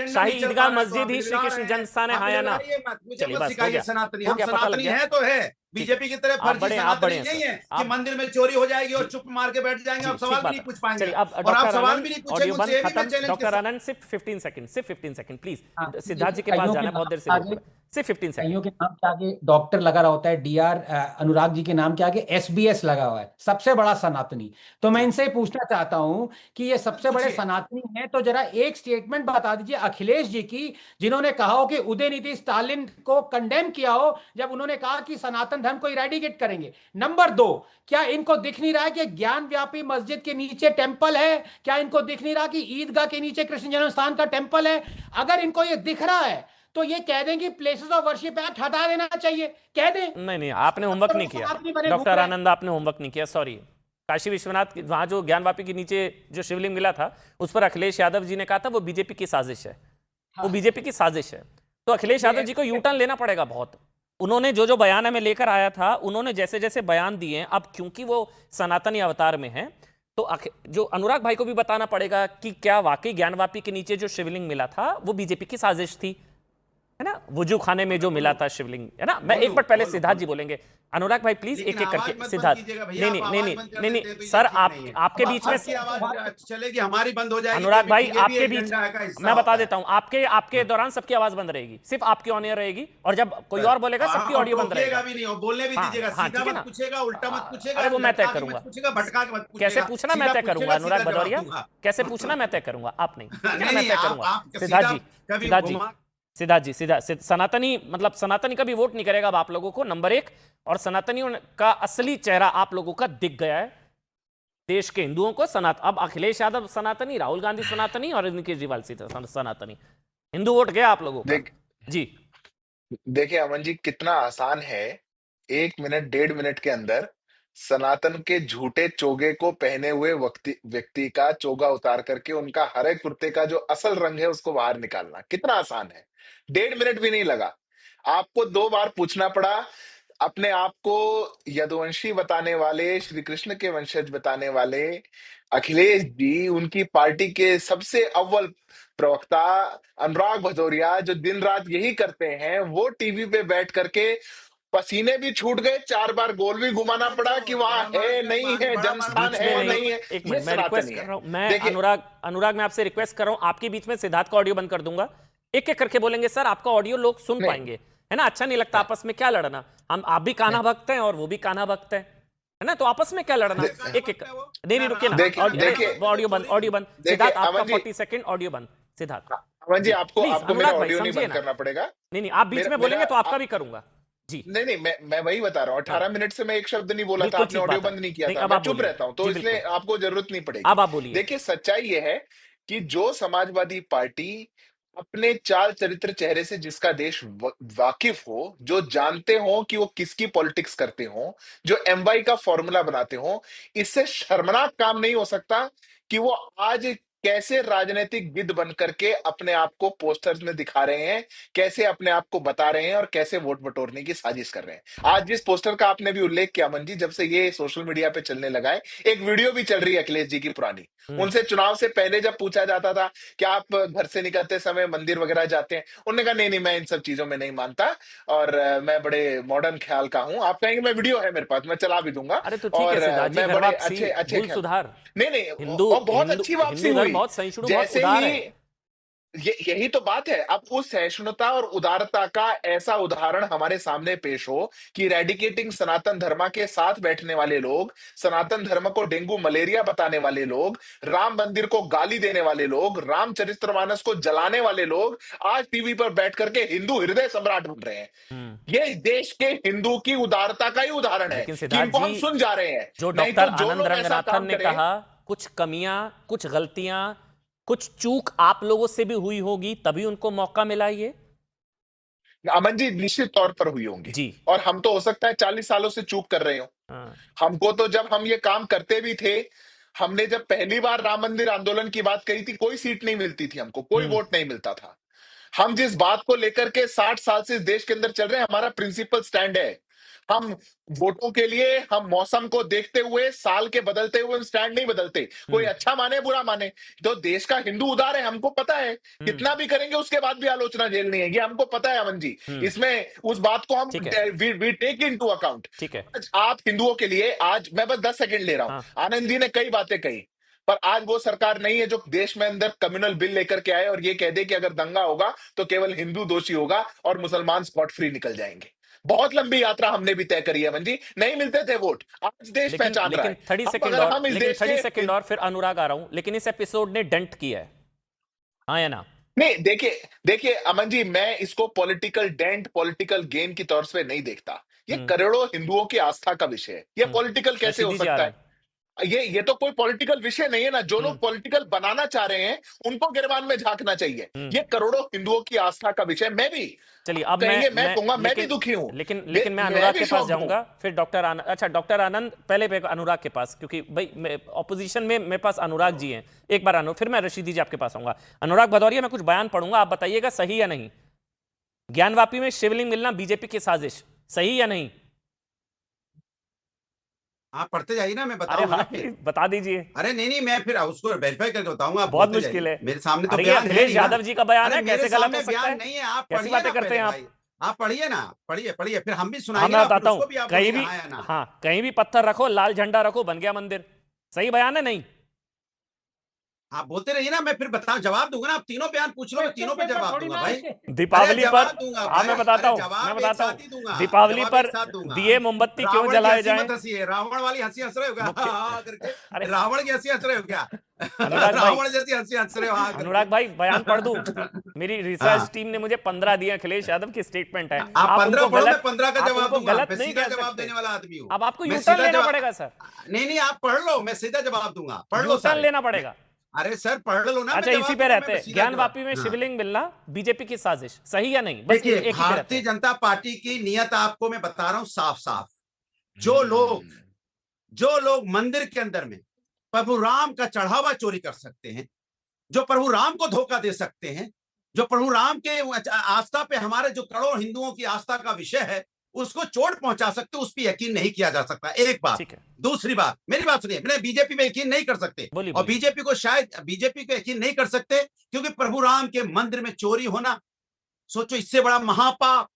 शाही ईदगाह मस्जिद ही श्री कृष्ण जन्म स्थान है, हाँ या ना? चलिए बस हो गया, सनातनी हम सनातनी है तो है, बीजेपी की तरह फर्जी सनातनी नहीं है कि मंदिर में चोरी हो जाएगी और चुप मार के बैठ जाएंगे, आप सवाल भी नहीं पूछ पाएंगे। अब डॉक्टर आनंद, डॉक्टर आनंद सिर्फ 15 सेकंड प्लीज, सिद्धार्थ जी के पास जाना है, बहुत देर से सिर्फ 15 सेकंड। के नाम के आगे डॉक्टर लगा रहा होता है, डीआर अनुराग जी के नाम के आगे एसबीएस लगा हुआ है, सबसे बड़ा सनातनी। तो मैं इनसे पूछना चाहता हूं कि ये सबसे बड़े सनातनी हैं, तो जरा एक स्टेटमेंट बता दीजिए अखिलेश जी की, जिन्होंने कहा हो कि उदयनिधि स्टालिन को कंडेम किया हो जब उन्होंने कहा कि सनातन धर्म को इरेडिकेट करेंगे। नंबर 2, क्या इनको दिख नहीं रहा है कि ज्ञान व्यापी मस्जिद के नीचे टेंपल है? क्या इनको दिख नहीं रहा कि ईदगाह के नीचे कृष्ण जन्म स्थान का टेंपल है? अगर इनको ये दिख रहा है तो ये कह दें कि प्लेसेस ऑफ वर्शिप एक्ट हटा देना चाहिए, कह दें। नहीं आपने होमवर्क नहीं किया डॉक्टर आनंद, आपने होमवर्क नहीं किया, सॉरी। काशी विश्वनाथ वहां जो ज्ञानवापी के नीचे जो शिवलिंग मिला था, उस पर अखिलेश यादव जी ने कहा था वो बीजेपी की साजिश है, वो बीजेपी की साजिश है। तो अखिलेश यादव जी को यू टर्न लेना पड़ेगा बहुत। उन्होंने जो बयान में लेकर आया था, उन्होंने जैसे जैसे बयान दिए, अब क्योंकि वो सनातनी अवतार में है, तो जो अनुराग भाई को भी बताना पड़ेगा कि क्या वाकई ज्ञानवापी के नीचे जो शिवलिंग मिला था वो बीजेपी की साजिश थी, है ना? वुजू खाने में जो मिला था शिवलिंग, है ना? मैं एक बार पहले सिद्धार्थ जी बोलेंगे, अनुराग भाई प्लीज एक एक करके। सिद्धार्थ, नहीं सर, आपके बीच में चलेगी, हमारी बंद हो जाएगी। अनुराग भाई आपके बीच, मैं बता देता हूं, आपके दौरान सबकी आवाज बंद रहेगी, सिर्फ आपकी ऑन एयर रहेगी, और जब कोई और बोलेगा सबकी ऑडियो बंद रहेगा। बोलने भी दीजिएगा, सीधा मत पूछेगा, उल्टा मत पूछेगा। अरे वो मैं तय करूंगा, भटका के मत पूछेगा। कैसे पूछना मैं तय करूंगा अनुराग भदौरिया, कैसे पूछना मैं तय करूंगा, आप नहीं, मैं तय करूंगा। सिद्धार्थ जी, सीधा सनातनी, मतलब सनातनी कभी वोट नहीं करेगा अब आप लोगों को, नंबर 1। और सनातनियों का असली चेहरा आप लोगों का दिख गया है, देश के हिंदुओं को अब अखिलेश यादव सनातनी, राहुल गांधी सनातनी और केजरीवाल सनातनी, हिंदू वोट गया आप लोगों का। जी देखिए अमन जी, कितना आसान है 1 मिनट 1.5 मिनट के अंदर सनातन के झूठे चोगे को पहने हुए व्यक्ति का चोगा उतार करके उनका हरे कुर्ते का जो असल रंग है उसको बाहर निकालना। कितना आसान है, 1.5 मिनट भी नहीं लगा। आपको 2 बार पूछना पड़ा। अपने आप को यदुवंशी बताने वाले, श्री कृष्ण के वंशज बताने वाले अखिलेश जी, उनकी पार्टी के सबसे अव्वल प्रवक्ता अनुराग भदौरिया, जो दिन रात यही करते हैं, वो टीवी पे बैठ करके पसीने भी छूट गए, 4 बार गोल भी घुमाना पड़ा कि वहां है नहीं है, जन्मस्थान है नहीं है। एक मिनट, मैं रिक्वेस्ट कर रहा हूं, मैं अनुराग मैं आपसे रिक्वेस्ट कर रहा हूं, आपके बीच में सिद्धार्थ का ऑडियो बंद कर दूंगा, एक एक करके बोलेंगे सर, आपका ऑडियो लोग सुन पाएंगे, है ना? अच्छा नहीं लगता आपस में क्या लड़ना, आप भी कान्हा भक्त हैं और वो भी कान्हा भक्त है ना? तो आपस में क्या लड़ना, एक एक। नहीं रुकिए ना, ऑडियो बंद। सिद्धार्थ आपका 40 सेकंड ऑडियो बंद। सिद्धार्थ अमन जी, आपको मेरा ऑडियो नहीं बंद करना पड़ेगा। नहीं आप बीच में बोलेंगे तो आपका भी करूंगा जी। नहीं मैं वही बता रहा हूँ, 18 मिनट से मैं एक शब्द नहीं बोला था, आपने ऑडियो बंद नहीं किया था, मैं चुप रहता हूँ, तो इसलिए आपको जरूरत नहीं पड़ेगी। अब आप बोलिए। देखिए सच्चाई ये है कि जो समाजवादी पार्टी अपने चाल चरित्र चेहरे से जिसका देश वाकिफ हो, जो जानते हो कि वो किसकी पॉलिटिक्स करते हो, जो एमवाई का फॉर्मूला बनाते हो, इससे शर्मनाक काम नहीं हो सकता कि वो आज कैसे राजनीतिक गिद्ध बन करके अपने आप को पोस्टर्स में दिखा रहे हैं, कैसे अपने आप को बता रहे हैं और कैसे वोट बटोरने की साजिश कर रहे हैं। आज जिस पोस्टर का आपने भी उल्लेख किया अमन जी, जब से ये सोशल मीडिया पे चलने लगा है, एक वीडियो भी चल रही है अखिलेश जी की पुरानी। उनसे चुनाव से पहले जब पूछा जाता था कि आप घर से निकलते समय मंदिर वगैरह जाते हैं, उन्होंने कहा नहीं नहीं मैं इन सब चीजों में नहीं मानता और मैं बड़े मॉडर्न ख्याल का हूं। आप कहेंगे मैं वीडियो है मेरे पास, मैं चला भी दूंगा। अरे तो ठीक है और सिद्धार्थ जी, मैं घर बड़े वापसी, अच्छे भूल सुधार, नहीं हिंदू और बहुत हिंदू अच्छी वापसी हिंदू धर्म हुई। बहुत सहिष्णु, बहुत जैसे उदार ही है। यही तो बात है। अब उस सहिष्णुता और उदारता का ऐसा उदाहरण हमारे सामने पेश हो कि रेडिकेटिंग सनातन धर्म के साथ बैठने वाले लोग, सनातन धर्म को डेंगू मलेरिया बताने वाले लोग, राम मंदिर को गाली देने वाले लोग, रामचरितमानस को जलाने वाले लोग आज टीवी पर बैठ करके हिंदू हृदय सम्राट बन रहे हैं। ये देश के हिंदू की उदारता का ही उदाहरण है लेकिन कि सिद्धार्थ इनको हम जी, सुन जा रहे हैं। जो नहीं डॉक्टर तो जो आनंद लोग ऐसा रंगनाथन काम ने करें, कहा, कुछ कमियां, कुछ गलतियां, कुछ चूक आप लोगों से भी हुई होगी, तभी उनको मौका मिला ये। अमन जी निश्चित तौर पर हुई होंगी जी। और हम तो हो सकता है 40 सालों से चूक कर रहे हो। हाँ। हमको तो जब हम ये काम करते भी थे, हमने जब पहली बार राम मंदिर आंदोलन की बात कही थी, कोई सीट नहीं मिलती थी, हमको कोई वोट नहीं मिलता था। हम जिस बात को लेकर के 60 साल से इस देश के अंदर चल रहे हैं, हमारा प्रिंसिपल स्टैंड है। हम वोटों के लिए, हम मौसम को देखते हुए, साल के बदलते हुए हम स्टैंड नहीं बदलते। कोई अच्छा माने बुरा माने, तो देश का हिंदू उदार है, हमको पता है। कितना भी करेंगे उसके बाद भी आलोचना झेलनी है, ये हमको पता है अमन जी। इसमें उस बात को हम ठीक है। We take into account. ठीक है। आज आप हिंदुओं के लिए, आज मैं बस 10 सेकंड ले रहा हूं। हाँ। आनंद जी ने कई बातें कही, पर आज वो सरकार नहीं है जो देश में अंदर कम्युनल बिल लेकर के आए और ये कह दे कि अगर दंगा होगा तो केवल हिंदू दोषी होगा और मुसलमान स्पॉट फ्री निकल जाएंगे। बहुत लंबी यात्रा हमने भी तय करी है अमन जी, नहीं मिलते थे वोट, आज देश लेकिन पहचान रहा लेकिन है। 30 अब सेकंड अगर और, हम इस लेकिन देश 30 के सेकंड और, फिर अनुराग आ रहा हूं। लेकिन इस एपिसोड ने डेंट किया है, हाँ या ना? नहीं, देखिए देखिए अमन जी, मैं इसको पॉलिटिकल डेंट, पॉलिटिकल गेन की तौर से नहीं देखता। ये करोड़ों हिंदुओं की आस्था का विषय है, ये पॉलिटिकल कैसे हो रशीदी जी आ सकता रहे है? ये तो कोई पॉलिटिकल विषय नहीं है ना। जो लोग पॉलिटिकल बनाना चाह रहे हैं उनको गिरबान में झांकना चाहिए। ये करोड़ों हिंदुओं की आस्था का विषय। मैं भी, चलिए अब कहेंगे मैं कहूंगा मैं भी लेकिन दुखी हूं, लेकिन मैं अनुराग भी के पास शॉक्ड हूं। जाऊंगा, फिर डॉक्टर आनंद। अच्छा डॉक्टर आनंद पहले पे अनुराग के पास, क्योंकि भाई ऑपोजिशन में मेरे पास अनुराग जी हैं। एक बार फिर मैं रशीदी जी आपके पास आऊंगा। अनुराग भदौरिया, मैं कुछ बयान पढ़ूंगा, आप बताइएगा सही या नहीं। ज्ञानवापी में शिवलिंग मिलना बीजेपी की साजिश, सही या नहीं? आप पढ़ते जाइए ना, मैं अरे बताऊंगा हाँ, ना फिर। बता दीजिए। अरे नहीं मैं फिर उसको वेरीफाई करके बताऊंगा। आप बहुत बोलते मुश्किल जाइए। है। मेरे सामने तो अरे ये बयान है अखिलेश नहीं ना। यादव जी का बयान अरे है, मेरे कैसे गलत सामने हो सकता बयान है? नहीं है, आप कैसी पढ़िए बातें ना करते पहले हैं आप? भाई। आप पढ़िए ना, पढ़िए फिर हम भी हाँ सुनाएंगे मैं ना, फिर बताता उसको भी हूं, आप कहीं बोलिए भी, हाँ या ना। हाँ कहीं भी पत्थर रखो, लाल झंडा रखो, बन गया मंदिर। सही बयान है नहीं? आप बोलते रहिए ना, मैं फिर बताऊं, जवाब दूंगा ना। आप तीनों बयान पूछ लो, मैं तीनों पे जवाब दूंगा भाई। दीपावली अरे पर, जवाब दूंगा हाँ भाई। मैं बताता अरे हूँ, जवाब मैं एक बताता साथ ही दूंगा। हूँ। दीपावली जवाब पर एक साथ दूंगा। दिए मोमबत्ती क्यों रावण की जलाए हंसी जाएं? मत हंसिए, रावण वाली हंसी हंस रहे हो क्या? मुख्य- हाँ करके अरे रावण की हंसी हंस रहे हो क्या? अनुराग भाई, रावण जैसी हंसी हंस रहे हो हाँ करके। अनुराग भाई बयान पढ़ दूं? मेरी रिसर्च हाँ। टीम ने मुझे 15 दिए, अखिलेश यादव की स्टेटमेंट है। आप 15 उनको पढ़ो, मैं गलत, 15 का आप जवाब उनको दूंगा। गलत मैं नहीं सीधा कह जवाब सकते। देने वाला आदमी हूँ। अब आपको मैं यूटर्न सीधा लेना जवाब- पड़ेगा सर, नहीं आप पढ़ लो, मैं सीधा जवाब दूंगा। पढ़ लो यूटर्न सारे। लेना पड़ेगा। अरे सर पढ़ लो ना। अच्छा मैं इसी जवाब पे दूंगा, रहते मैं हैं, सीधा ज्ञानवापी में जवाब- हाँ। शिवलिंग मिलना बीजेपी की साजिश, सही या नहीं? बस देखिए एक ही पे रहते भारतीय हैं। जनता पार्टी की नियत आपको मैं बता रहा हूं साफ साफ। जो लोग मंदिर के अंदर में प्रभु राम का चढ़ावा चोरी कर सकते हैं, जो प्रभु राम को धोखा दे सकते हैं, जो प्रभु राम के आस्था पे, हमारे जो करोड़ों हिंदुओं की आस्था का विषय है, उसको चोट पहुंचा सकते, उस पर यकीन नहीं किया जा सकता। एक बात। ठीक है। दूसरी बात, मेरी बात सुनिए, मैंने बीजेपी पे यकीन नहीं कर सकते। बोलिए, और बोलिए। बीजेपी को यकीन नहीं कर सकते क्योंकि प्रभु राम के मंदिर में चोरी होना, सोचो इससे बड़ा महापाप,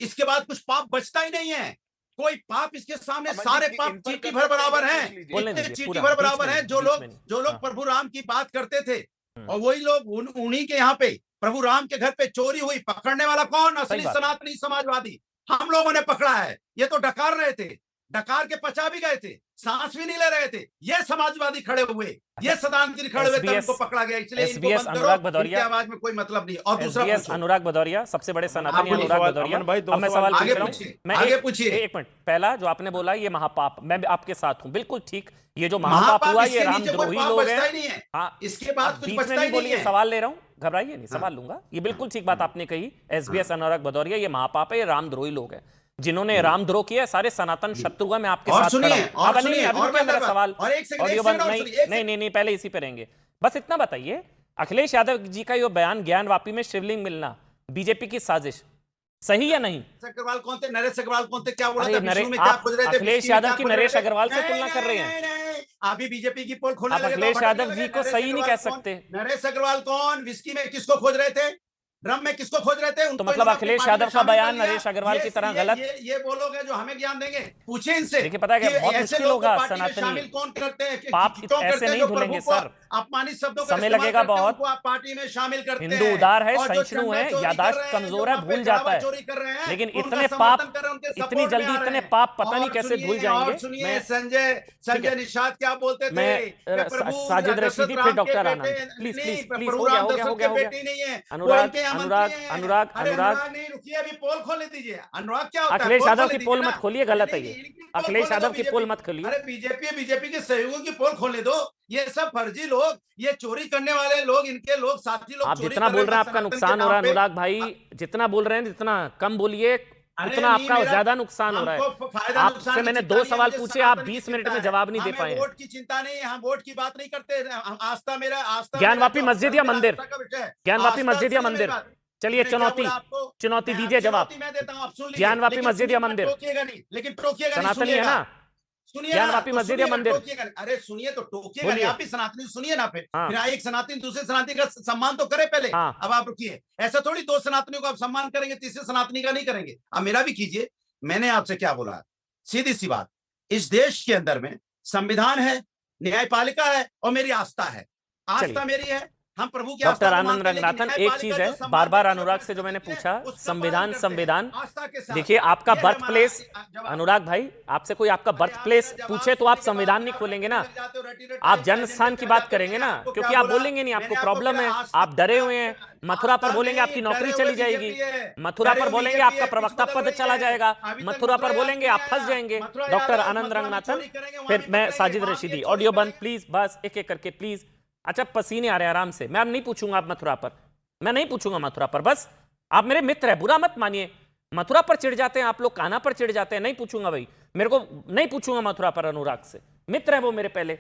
इसके बाद कुछ पाप बचता ही नहीं है। कोई पाप इसके सामने, अमन जी, सारे इन पाप पर चीटी कर भर सकते हैं, बराबर पूछ हैं। लीजिए। बोलने इतने दीजिए, चीटी पूरा, भर बीच बराबर में हैं। नहीं, जो बीच लोग में नहीं। जो लोग हाँ। प्रभु राम की बात करते थे, और वही लोग उन्हीं के यहाँ पे प्रभु राम के घर पे चोरी हुई। पकड़ने वाला कौन? असली बात। सनातनी समाजवादी हम लोगों ने पकड़ा है। ये तो डकार रहे थे। डकार के पचा भी गए थे, सांस भी नहीं ले रहे थे, ये समाजवादी खड़े हुए, ये सदानंद खड़े हुए, तब इनको पकड़ा गया। इसलिए इनको बंद करो, अनुराग भदौरिया, इनकी आवाज में कोई मतलब नहीं। और दूसरा पूछो, अनुराग भदौरिया, सबसे बड़े सनातनी अनुराग भदौरिया, अब मैं सवाल पूछ रहा हूं, मैं आगे पूछिए। एक मिनट, पहला जो आपने बोला ये महापाप, मैं आपके साथ हूं, बिल्कुल ठीक, ये जो महापाप हुआ ये रामद्रोही लोग हैं। हाँ, इसके बाद कुछ बीच बचता में ही नहीं नहीं बोलिए, है। सवाल ले रहा हूं, घबराइए नहीं, सवाल लूंगा। ये बिल्कुल ठीक बात आपने कही, एसबीएस अनुराग भदौरिया, ये महापाप है, ये रामद्रोही लोग हैं, जिन्होंने रामद्रोह किया, सारे सनातन शत्रु हैं। मैं आपके साथ खड़ा हूं। अब नहीं, अभी रुकिए, मेरा सवाल ऑडियो बंद नहीं, पहले इसी पे रहेंगे। बस इतना बताइए, अखिलेश यादव जी का ये बयान ज्ञानवापी में शिवलिंग मिलना बीजेपी की साजिश, सही या नहीं? अग्रवाल कौन थे? नरेश अग्रवाल कौन थे? क्या बोला अरे था? नरेश, विष्णु में क्या आप खोज रहे थे? अखिलेश यादव की नरेश अग्रवाल से तुलना कर रहे हैं। आप भी बीजेपी की पोल खोलने आप लगे, अखिलेश तो यादव भटकने जी लगे। को नरेश सही नहीं अग्रवाल कह कौन? सकते। नरेश अग्रवाल कौन? विस्की में किसको खोज रहे थे? ड्रम में किसको खोज रहे थे? तो उनको मतलब इन्होंने अखिलेश अपनी यादव पार्टी का में शामिल बयान कर लिया। नरेश अग्रवाल की तरह ये- गलत? ये वो लोग हैं जो हमें ज्ञान देंगे, पूछे इनसे। देखिए, पता है क्या, बहुत ऐसे मुश्किल लोगों को होगा पार्टी में सनातनी, शामिल कौन करते हैं? पाप क्यों ऐसे करते हैं? नहीं जो धुलेंगे प्रभु को सर, अपमानित शब्दों का समय इस्तेमाल लगेगा करते हैं, बहुत। उनको आप पार्टी में शामिल करते हैं। हिंदू उदार है, और जो सहिष्णु चंदा है, चोरी कर यादाश्त रहे हैं, कमजोर जो है, वहाँ भूल पे जाता गड़बड़ है, चोरी कर रहे हैं, लेकिन उनका इतने समर्थन पाप, कर रहे हैं, उनके इतनी support में जल्दी आ रहे इतने हैं। पाप पता नहीं और कैसे सुनिए, धुल जाएंगे। और सुनिए, मैं संजय निषाद क्या बोलते थे? मैं साजिद रशीदी, फिर doctor Anand, please please please, हो गया हो गया हो गया हो गया। बेटी नहीं है, अनुराग अनुराग अनुराग नहीं, रुकिए, अभी पोल खोलने दीजिए। अनुराग क्या होता है? अखिलेश पोल यादव खोलने की पोल दीजिए मत ना। खोलिए, गलत है नहीं, ये। नहीं, इनकी पोल अखिलेश खोलने यादव दो, की पोल मत खोलिए। अरे बीजेपी के सहयोगियों की पोल खोलने दो। ये सब फर्जी लोग, ये चोरी करने वाले लोग, इनके लोग साथी लोग आप चोरी जितना कर बोल रहे रहे हैं हैं आपका सनातन के नुकसान हो नाम रहा है पे। अनुराग भाई, जितना बोल रहे हैं जितना कम बोलिए, अरे उतना नहीं, आपका मेरा- ज्यादा नुकसान हो रहा हमको है। फायदा नुकसान आपसे की मैंने चिंता 2 नहीं है, सवाल मुझे पूछे, आप सनातन की 20 मिनट चिंता में है। जवाब नहीं दे हमें पाए। वोट की चिंता नहीं है, हम वोट की बात नहीं करते। आस्था मेरा, आस्था ज्ञानवापी मेरा मस्जिद या मेरा मंदिर? आस्था का विषय है। ज्ञानवापी आस्था मस्जिद या सुनिए मंदिर? मेरी बात। चलिए, मैंने क्या चुनौती बोला आपको? चुनौती मैं दीजिए जवाब। चुनौती मैं देता हूं, आप सुन लीजिए। ज्ञानवापी लेकिन मस्जिद या सुनिएगा, मंदिर? टोकिएगा नहीं, लेकिन टोकिएगा नहीं, सनातनी है सुनिएगा। ना? सुनिए ज्ञानवापी ना, तो मस्जिद या सुनिएगा, मंदिर? टोकिएगा नहीं। अरे सुनिए तो टोकिएगा नहीं, बोलिए। आप भी सनातनी सुनिए ना। फिर हाँ। फिर एक सनातनी दूसरे सनातनी का सम्मान तो करे पहले। हाँ। अब आप रुकिए, ऐसा थोड़ी 2 सनातनियों को आप सम्मान करेंगे, तीसरे सनातनी का नहीं करेंगे। अब मेरा भी कीजिए। मैंने आपसे क्या बोला? सीधी सी बात, इस देश के अंदर में संविधान है, न्यायपालिका है और मेरी आस्था है। आस्था मेरी है, हम प्रभु की आस्था डॉक्टर को आनंद मानते हैं, लेकिन रंगनाथन, एक न्यायपालिका चीज जो है, सम्मान बार बार करती है, अनुराग से जो मैंने उसका पूछा, पालन संविधान करते हैं, संविधान आस्था के साथ। देखिए, आपका ये बर्थ हमारा प्लेस, जवाब। अनुराग भाई आपसे कोई आपका बर्थ प्लेस पूछे तो आप संविधान नहीं खोलेंगे ना, आप जन्म स्थान की बात करेंगे ना, क्योंकि आप बोलेंगे नहीं, आपको प्रॉब्लम है, आप डरे हुए हैं। मथुरा पर बोलेंगे आपकी नौकरी चली जाएगी, मथुरा पर बोलेंगे आपका प्रवक्ता पद चला जाएगा, मथुरा पर बोलेंगे आप फंस जाएंगे। डॉक्टर आनंद रंगनाथन, फिर मैं साजिद रशीदी, ऑडियो बंद प्लीज, बस एक एक करके प्लीज। अच्छा, पसीने आ रहे हैं आराम से, मैं अब नहीं पूछूंगा आप मथुरा पर, मैं नहीं पूछूंगा मथुरा पर, बस आप मेरे मित्र हैं, बुरा मत मानिए। मथुरा पर चिढ़ जाते हैं आप लोग, कान्हा पर चिढ़ जाते हैं, नहीं पूछूंगा भाई, मेरे को नहीं पूछूंगा मथुरा पर अनुराग से, मित्र है वो मेरे पहले।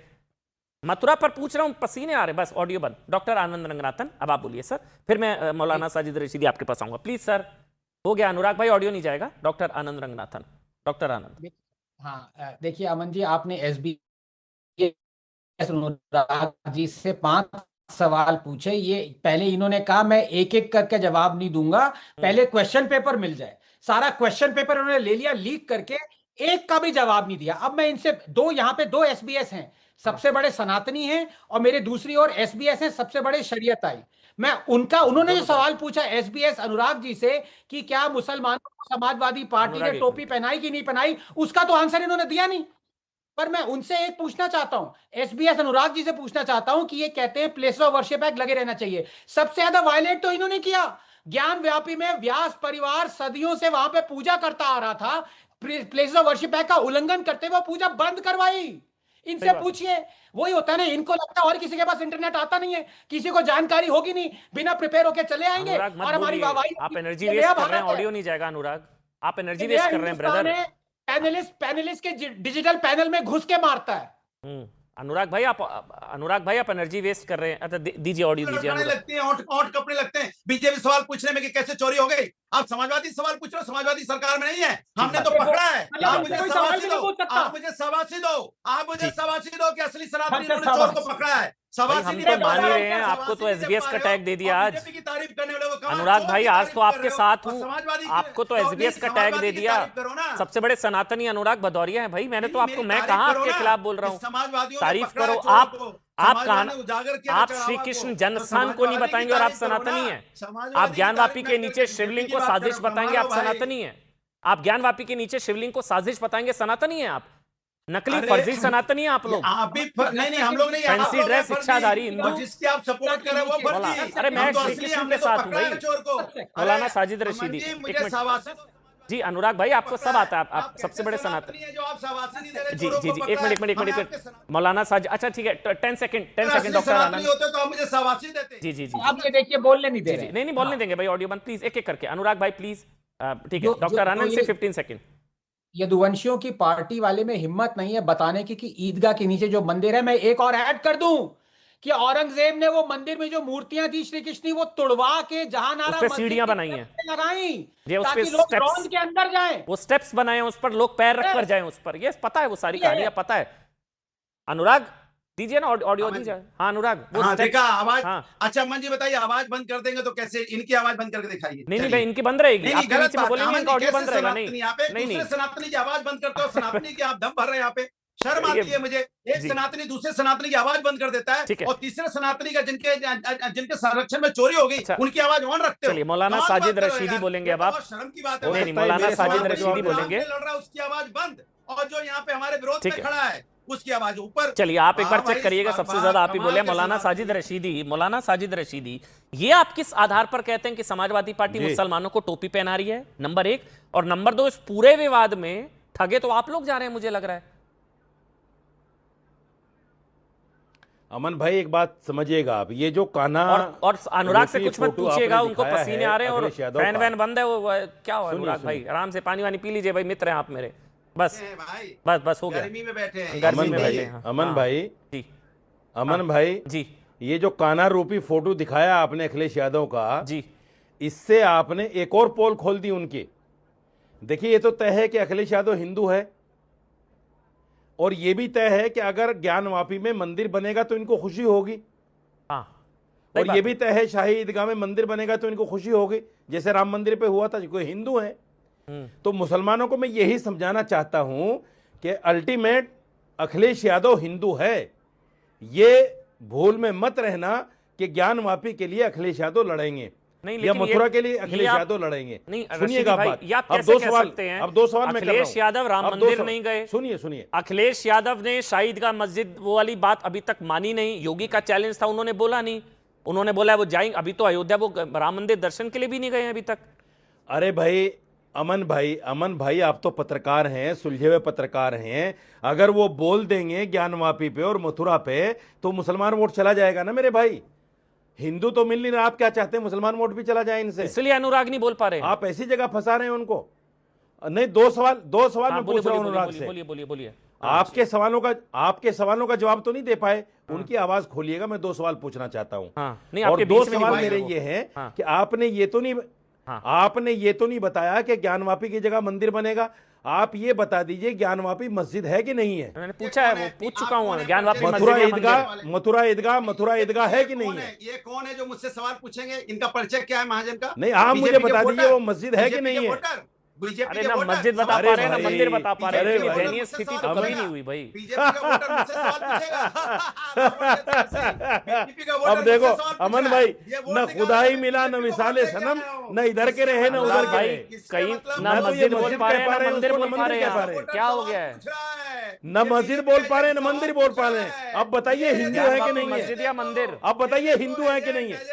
मथुरा पर पूछ रहा हूं, पसीने आ रहे, बस ऑडियो बंद। डॉक्टर आनंद रंगनाथन, अब आप बोलिए सर, फिर मैं मौलाना साजिद रशीदी आपके पास आऊंगा, प्लीज सर। हो गया अनुराग भाई, ऑडियो नहीं जाएगा। डॉक्टर आनंद रंगनाथन, डॉक्टर आनंद। हाँ, देखिए अमन जी, आपने एसबी जी से 5 सवाल पूछे। ये पहले इन्होंने कहा मैं एक एक करके जवाब नहीं दूंगा, पहले क्वेश्चन पेपर मिल जाए। सारा क्वेश्चन पेपर उन्होंने ले लिया लीक करके, एक का भी जवाब नहीं दिया। अब मैं इनसे यहाँ पे 2 एसबीएस हैं, सबसे बड़े सनातनी हैं, और मेरे दूसरी ओर एसबीएस हैं, सबसे बड़े शरीयताई। मैं उन्होंने जो सवाल पूछा एसबीएस अनुराग जी से कि क्या मुसलमानों को समाजवादी पार्टी ने टोपी पहनाई कि नहीं पहनाई, उसका तो आंसर इन्होंने दिया नहीं। पर मैं उनसे एक पूछना चाहता हूं, एसबीएस अनुराग जी से पूछना चाहता हूं कि ये कहते हैं प्लेस ऑफ वर्शिप एक्ट लगे रहना चाहिए, सबसे ज्यादा वायलेट तो इन्होंने किया। ज्ञान व्यापी में व्यास परिवार सदियों से वहां पे पूजा करता आ रहा था, प्लेस ऑफ वर्शिप एक्ट का उल्लंघन करते हुए पूजा बंद करवाई। इनसे पूछिए, वही होता है ना, इनको लगता है और किसी के पास इंटरनेट आता नहीं है, किसी को जानकारी होगी नहीं, बिना प्रिपेयर होके चले आएंगे और हमारी वाहवाही। आप एनर्जी वेस्ट कर रहे हैं, ऑडियो नहीं जाएगा अनुराग, आप एनर्जी वेस्ट कर रहे हैं ब्रदर। पैनलिस्ट के डिजिटल पैनल में घुस के मारता है। अनुराग भाई आप एनर्जी वेस्ट कर रहे हैं। अच्छा दीजिए, ऑडियो दीजिए। लगती है, ओंठ कपड़े लगते हैं बीजेपी सवाल पूछने में कि कैसे चोरी हो गई। आप समाजवादी सवाल पूछ रहे हो, समाजवादी सरकार में नहीं है, हमने तो पकड़ा है। आप मुझे सवासी दो, आप मुझे सवासी दो, आप मुझे सवासी दो कि असली सनातनी चोर को पकड़ा है। हम तो मान ही रहे हैं, आपको तो एसबीएस का टैग दे दिया आज। अनुराग भाई आज तो आपके साथ हूं, आपको तो एसबीएस का टैग दे दिया। सबसे बड़े सनातनी अनुराग भदौरिया हैं भाई, मैंने तो आपको, मैं कहां आपके खिलाफ बोल रहा हूं, तारीफ करो। आप श्री कृष्ण जन्मस्थान को नहीं बताएंगे और आप सनातनी हैं, आप ज्ञानवापी के नीचे शिवलिंग को साजिश बताएंगे, आप सनातनी हैं। आप ज्ञानवापी के नीचे शिवलिंग को साजिश बताएंगे सनातनी है आप, नकली अरे, फर्जी सनातनी है आप लोग, आप भी नहीं हम लोग नहीं, आप फैंसी लोग ड्रेस, फर्जी, इच्छाधारी हिंदू। और जिसकी आप सपोर्ट कर रहे हो वो फर्जी। अरे मैं हम तो श्री असली, कृष्ण हमने के तो साथ हूं पकड़ा है भाई। चोर को। मौलाना साजिद अमन रशीदी, जी, एक मुझे मिनट। शाबाशी जी अनुराग भाई, आपको सब आता है, आप सबसे कैसे बड़े सनातनी सनातन। है जो आप शाबाशी नहीं दे रहे, जी चोरों जी को जी, पकड़ा एक मिनट है। एक हमें मिनट आपके सनातनी- मौलाना साजिद, अच्छा ठीक है, 10 सेकंड असली डॉक्टर सनातनी आनंद। होते तो हम मुझे शाबाशी देते। जी जी जी आप ये देखिए बोलने नहीं दे जी रहे। जी, नहीं बोलने देंगे भाई, ऑडियो बंद प्लीज, एक एक करके। अनुराग भाई प्लीज, ठीक है, जो- डॉक्टर जो आनंद से ये- 15 सेकंड। यदुवंशियों की पार्टी वाले में हिम्मत नहीं है बताने की कि ईदगाह के नीचे जो मंदिर है, मैं एक और ऐड कर दूं कि औरंगजेब ने वो मंदिर में जो मूर्तियां थी श्री कृष्ण की, वो तुड़वा के जहांनारा उस पे मस्जिद सीढ़ियां की बनाई हैं। तरफ से लगाई ये उस पे ताकि लोग steps- रौंद के अंदर जाएं। वो स्टेप्स बनाए हैं, उस पर लोग पैर रख कर जाएं उस पर, ये पता है, वो सारी कहानियां पता है। अनुराग दीजिए ना ऑडियो दीजिए। हाँ अनुराग, वो हाँ steps- देखा आवाज। हाँ। अच्छा अमन जी बताइए, आवाज बंद कर देंगे तो कैसे? इनकी आवाज बंद करके दिखाइए। नहीं चलिए। भाई, इनकी बंद रहेगी, नहीं, आपके गलत नीचे में बात है। बोलेंगे अमन इनका जी, ऑडियो कैसे बंद रहेगा। नहीं सनातनी? आप एक नहीं दूसरे नहीं, सनातनी की आवाज बंद करते हो, सनातनी की आप दम भर रहे हैं यहाँ पे। शर्म आती है मुझे, एक जी। सनातनी दूसरे सनातनी की आवाज बंद कर देता ठीक है है। और तीसरे सनातनी का जिनके संरक्षण में चोरी हो गई अच्छा। उनकी आवाज ऑन रखते हो। चलिए, मौलाना कौन साजिद बात कर रहे हो रशीदी यार? बोलेंगे ये अब तो आप। बहुत शर्म की बात है नहीं भाई। नहीं, मौलाना मेरे साजिद सवाल पे रशीदी जवाब बोलेंगे। लड़ रहा है उसकी आवाज बंद, और जो यहाँ पे हमारे विरोध ठीक में है। खड़ा है उसकी आवाज ऊपर। चलिए आप एक बार हाँ भाई, चेक करिएगा, इस सबसे बार ज्यादा आप ही कमाल बोले के मौलाना सनातनी। साजिद रशीदी। मौलाना साजिद रशीदी, ये आप किस आधार पर कहते हैं कि समाजवादी पार्टी जी। मुसलमानों को टोपी पहना रही है? नंबर 1, और नंबर 2, इस पूरे विवाद में ठगे तो आप लोग जा रहे हैं, मुझे लग रहा है। अमन भाई एक बात समझिएगा आप, ये जो कान्हा और अनुराग से रूपी कुछ मत फोटो पूछिएगा, आपने उनको दिखाया पसीने है आ रहे हैं और अखिलेश यादव फैन का। वैन बंद है, वो क्या हो सुनिए, अनुराग भाई, सुनिए। आराम से पानी वानी पी लीजिए भाई, मित्र हैं आप मेरे, बस भाई बस हो गया। गर्मी में बैठे हैं। गर्मी अमन में भाई, बैठे हैं। अमन हाँ। भाई, जी अमन भाई जी ये जो कान्हा रूपी फोटो दिखाया आपने अखिलेश यादव का, जी, इससे आपने एक और पोल खोल दी उनकी। देखिए ये तो तय है कि अखिलेश यादव हिंदू है, और ये भी तय है कि अगर ज्ञानवापी में मंदिर बनेगा तो इनको खुशी होगी, हाँ और ये भी तय है शाही ईदगाह में मंदिर बनेगा तो इनको खुशी होगी, जैसे राम मंदिर पे हुआ था। कोई हिंदू है, तो मुसलमानों को मैं यही समझाना चाहता हूं कि अल्टीमेट अखिलेश यादव हिंदू है। ये भूल में मत रहना कि ज्ञानवापी के लिए अखिलेश यादव लड़ेंगे नहीं, या लेकिन मथुरा ये- के लिए अखिलेश ये आप- यादव लड़ेंगे। नहीं सुनिएगा भाई, बात। ये आप अब कैसे दो कह सवाल, सकते हैं? अब दो सवाल मैं कर रहा अखिलेश हूं। यादव राम अब दो मंदिर सवाल- नहीं गए। सुनिए सुनिए, अखिलेश यादव ने शाहिद का मस्जिद वो वाली बात अभी तक मानी नहीं, योगी का चैलेंज था, उन्होंने बोला नहीं, उन्होंने बोला वो जाएंगे, अभी तो अयोध्या वो राम मंदिर दर्शन के लिए भी नहीं गए हैं अभी तक। अरे भाई अमन भाई आप तो पत्रकार हैं, सुलझे हुए पत्रकार हैं। अगर वो बोल देंगे ज्ञानवापी पे और मथुरा पे तो मुसलमान वोट चला जाएगा ना मेरे भाई। हिंदू तो मिल नहीं रहा, आप क्या चाहते हैं मुसलमान वोट भी चला जाए इनसे? इसलिए अनुराग नहीं बोल पा रहे हैं। आप ऐसी जगह फंसा रहे हैं उनको। नहीं, दो सवाल हाँ, मैं बोलिए पूछ रहा हूं बोलिए अनुराग बोलिए से। बोलिए बोलिए बोलिए। आपके सवालों का जवाब तो नहीं दे पाए, उनकी आवाज खोलिएगा। मैं 2 सवाल पूछना चाहता हूं। हाँ, नहीं और आपके 2 बीच में नहीं सवाल बोल मेरे रहे वो। ये हैं हाँ। कि आपने ये तो नहीं बताया कि ज्ञानवापी की जगह मंदिर बनेगा। आप ये बता दीजिए ज्ञानवापी मस्जिद है कि नहीं है? मैंने पूछा है, वो पूछ चुका हूँ, ज्ञानवापी मथुरा मस्जिद या ईदगाह मंदिर। मथुरा ईदगाह है कि नहीं कौन है? ये कौन है जो मुझसे सवाल पूछेंगे? इनका परिचय क्या है महाजन का? नहीं, आप मुझे बीजेपी के बता वोटर? दीजिए वो मस्जिद है कि बीजेपी के नहीं है? वोटर? बीजेपी अरे के ना वोटर? मस्जिद बता अरे पा रहे हैं ना भाई, मंदिर बता पा रहे हैं, अरे इतनी भाई, दयनीय स्थिति तो कभी नहीं हुई भाई। बीजेपी का वोटर मुझसे सवाल पूछेगा। बीजेपी का वोटर अब देखो मुझसे सवाल अमन पूछेगा। भाई, ये वोट न निकालो, खुदाई मैं मिला न बीजेपी को विसाले वोट लेके सनम, आया हूं। न इधर के रहे न अनुराग उधर के भाई, रहे। कहीं मतलब ना ना तो ये मस्जिद बोल मस्जिद पा कह रहे हैं पा ना रहे हैं, मंदिर उसको बोल पा रहे मंदिर कह पा हैं, रहे हैं। क्या हो गया है? न मस्जिद बोल पा रहे हैं न मंदिर बोल पा रहे हैं। अब बताइए हिंदू है कि ज्ञानवापी नहीं मस्जिद है? या मंदिर? अब बताइए हिंदू है कि नहीं है?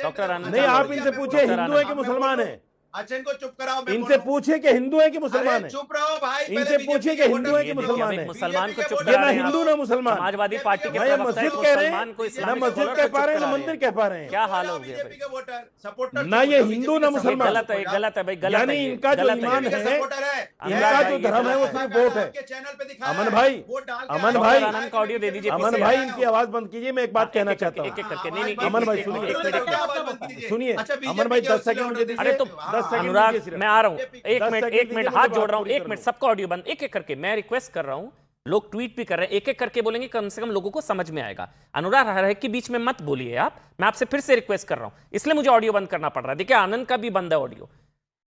डॉक्टर आनंद नहीं, आप इनसे पूछिए डॉक्टर हिंदू है आनंद। कि मुसलमान है? अच्छा इनको चुप कराओ, मैं इनसे बोलूं। पूछिए कि हिंदू है कि मुसलमान अरे है? चुप रहो भाई, पहले इनसे बीजेपी पूछिए के कि हिंदू वोटर- है कि ये देखिए, मुसलमान अब एक है? मुसलमान को चुप ये करा ना रहे हैं हिंदू आप। ना मुसलमान। समाजवादी पार्टी के ना ये प्रवक्ता मस्जिद एक कह रहे मुसलमान को हैं, ना इस्लामिक मस्जिद स्कॉलर कह को पा चुप रहे हैं करा ना रहे मंदिर हैं। कह पा रहे हैं। क्या हाल हो गया बीजेपी भाई? के वोटर सपोर्टर ना ये हिंदू ना ये मुसलमान। गलत है, गलत है भाई, गलत यानी है ये, इनका जो गलत है ईमान ये। है, सपोर्टर है। इनका भाई, जो ये धर्म है वो गलत है। सिर्फ वोट है। आपके चैनल पे दिखाया अमन है, भाई, वोट डाल के अमन आया। भाई, डॉक्टर आनंद का ऑडियो दे दीजिए अमन पीछे। भाई इनकी आवाज बंद कीजिए, मैं एक बात कहना एक चाहता एक हूँ। करके, नहीं नहीं, अमन भाई एक सुनिए, मिनट, एक मिनट। सुनिए अच्छा, बीजेपी अमन भाई के 10 उससे सेकंड मुझे लड़के- दीजिए। अरे तो 10 सेकंड अनुराग, दीजिए सिर्फ। मैं आ रहा हूँ, 10 एक मिनट सेकंड दीजिए, हाथ मैं जोड़ बात रहा हूँ, पूरी एक कर मिनट, दूं। सबका ऑडियो बंद, एक एक करके मैं रिक्वेस्ट कर रहा हूँ। लोग ट्वीट भी कर रहे हैं, एक एक करके बोलेंगे, कम से कम लोगों को समझ में आएगा। अनुराग हर एक के बीच में मत बोलिए आप, मैं आपसे फिर से रिक्वेस्ट कर रहा हूं, इसलिए मुझे ऑडियो बंद करना पड़ रहा है। देखिए आनंद का भी बंद है ऑडियो,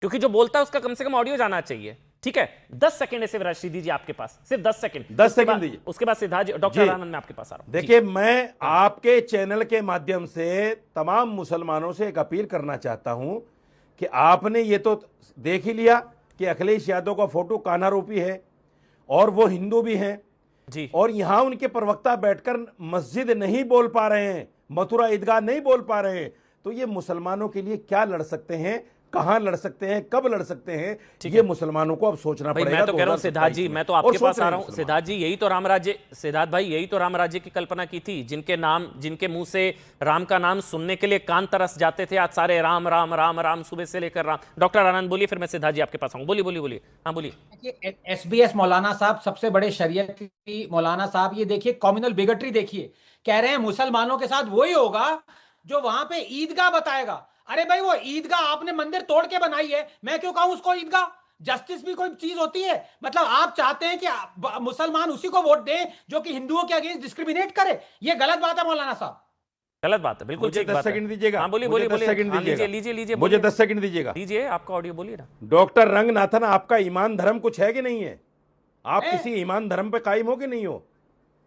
क्योंकि जो बोलता है उसका कम से कम ऑडियो जाना चाहिए। ठीक है, 10 सेकंड ऐसे रशीद दीजिए आपके पास, सिर्फ 10 सेकंड। 10 सेकंड दीजिए। उसके बाद सिद्धार्थ डॉक्टर आनंद, मैं आपके पास आ रहा हूं। देखिए, मैं आपके चैनल के माध्यम से तमाम मुसलमानों से एक अपील करना चाहता हूं कि आपने ये तो देख ही लिया कि अखिलेश यादव का फोटो कानारोपी है और वो हिंदू भी हैं जी, और यहां उनके प्रवक्ता बैठकर मस्जिद नहीं बोल पा रहे हैं, मथुरा ईदगाह नहीं बोल पा रहे हैं, तो ये मुसलमानों के लिए क्या लड़ सकते हैं, कहां लड़ सकते हैं, कब लड़ सकते हैं, ये मुसलमानों को अब सोचना भाई पड़ेगा। मैं तो कह रहा हूं सिद्धार्थ जी, मैं तो आपके पास आ रहा हूं मुसलमान। सिद्धार्थ जी, यही तो राम राज्य, सिद्धार्थ भाई यही तो राम राज्य की कल्पना की थी, जिनके मुंह से राम का नाम सुनने के लिए कान तरस जाते थे, आज सारे राम राम राम राम सुबह से लेकर राम। डॉक्टर आनंद बोलिए, फिर मैं सिद्धार्थ जी आपके पास आऊं। बोलिए बोलिए बोलिए, हाँ बोलिए। SBS मौलाना साहब, सबसे बड़े शरीयती मौलाना साहब, ये देखिए कम्युनल बिगटरी देखिए, कह रहे हैं मुसलमानों के साथ वही होगा जो वहां पे ईदगाह बताएगा। अरे भाई वो ईदगाह आपने मंदिर तोड़ के बनाई है, मैं क्यों कहूं उसको ईदगाह? जस्टिस भी कोई चीज होती है? मतलब आप चाहते हैं कि मुसलमान उसी को वोट दें जो कि हिंदुओं के अगेंस्ट डिस्क्रिमिनेट करे? ये गलत बात है मौलाना साहब, गलत बात है, बिल्कुल मुझे ठीक 10 बात है। सेकंड दीजिएगा। हाँ बोलिए मुझे बोलिए 10 बोलिए, सेकंड हाँ, दीजिएगा। लीजिए लीजिए मुझे बोलिए। 10 सेकंड दीजिएगा। लीजिए, आपका ऑडियो बोलिए ना। डॉक्टर रंगनाथन, आपका ईमान धर्म कुछ है कि नहीं है? आप है। किसी ईमान धर्म पे कायम हो कि नहीं हो?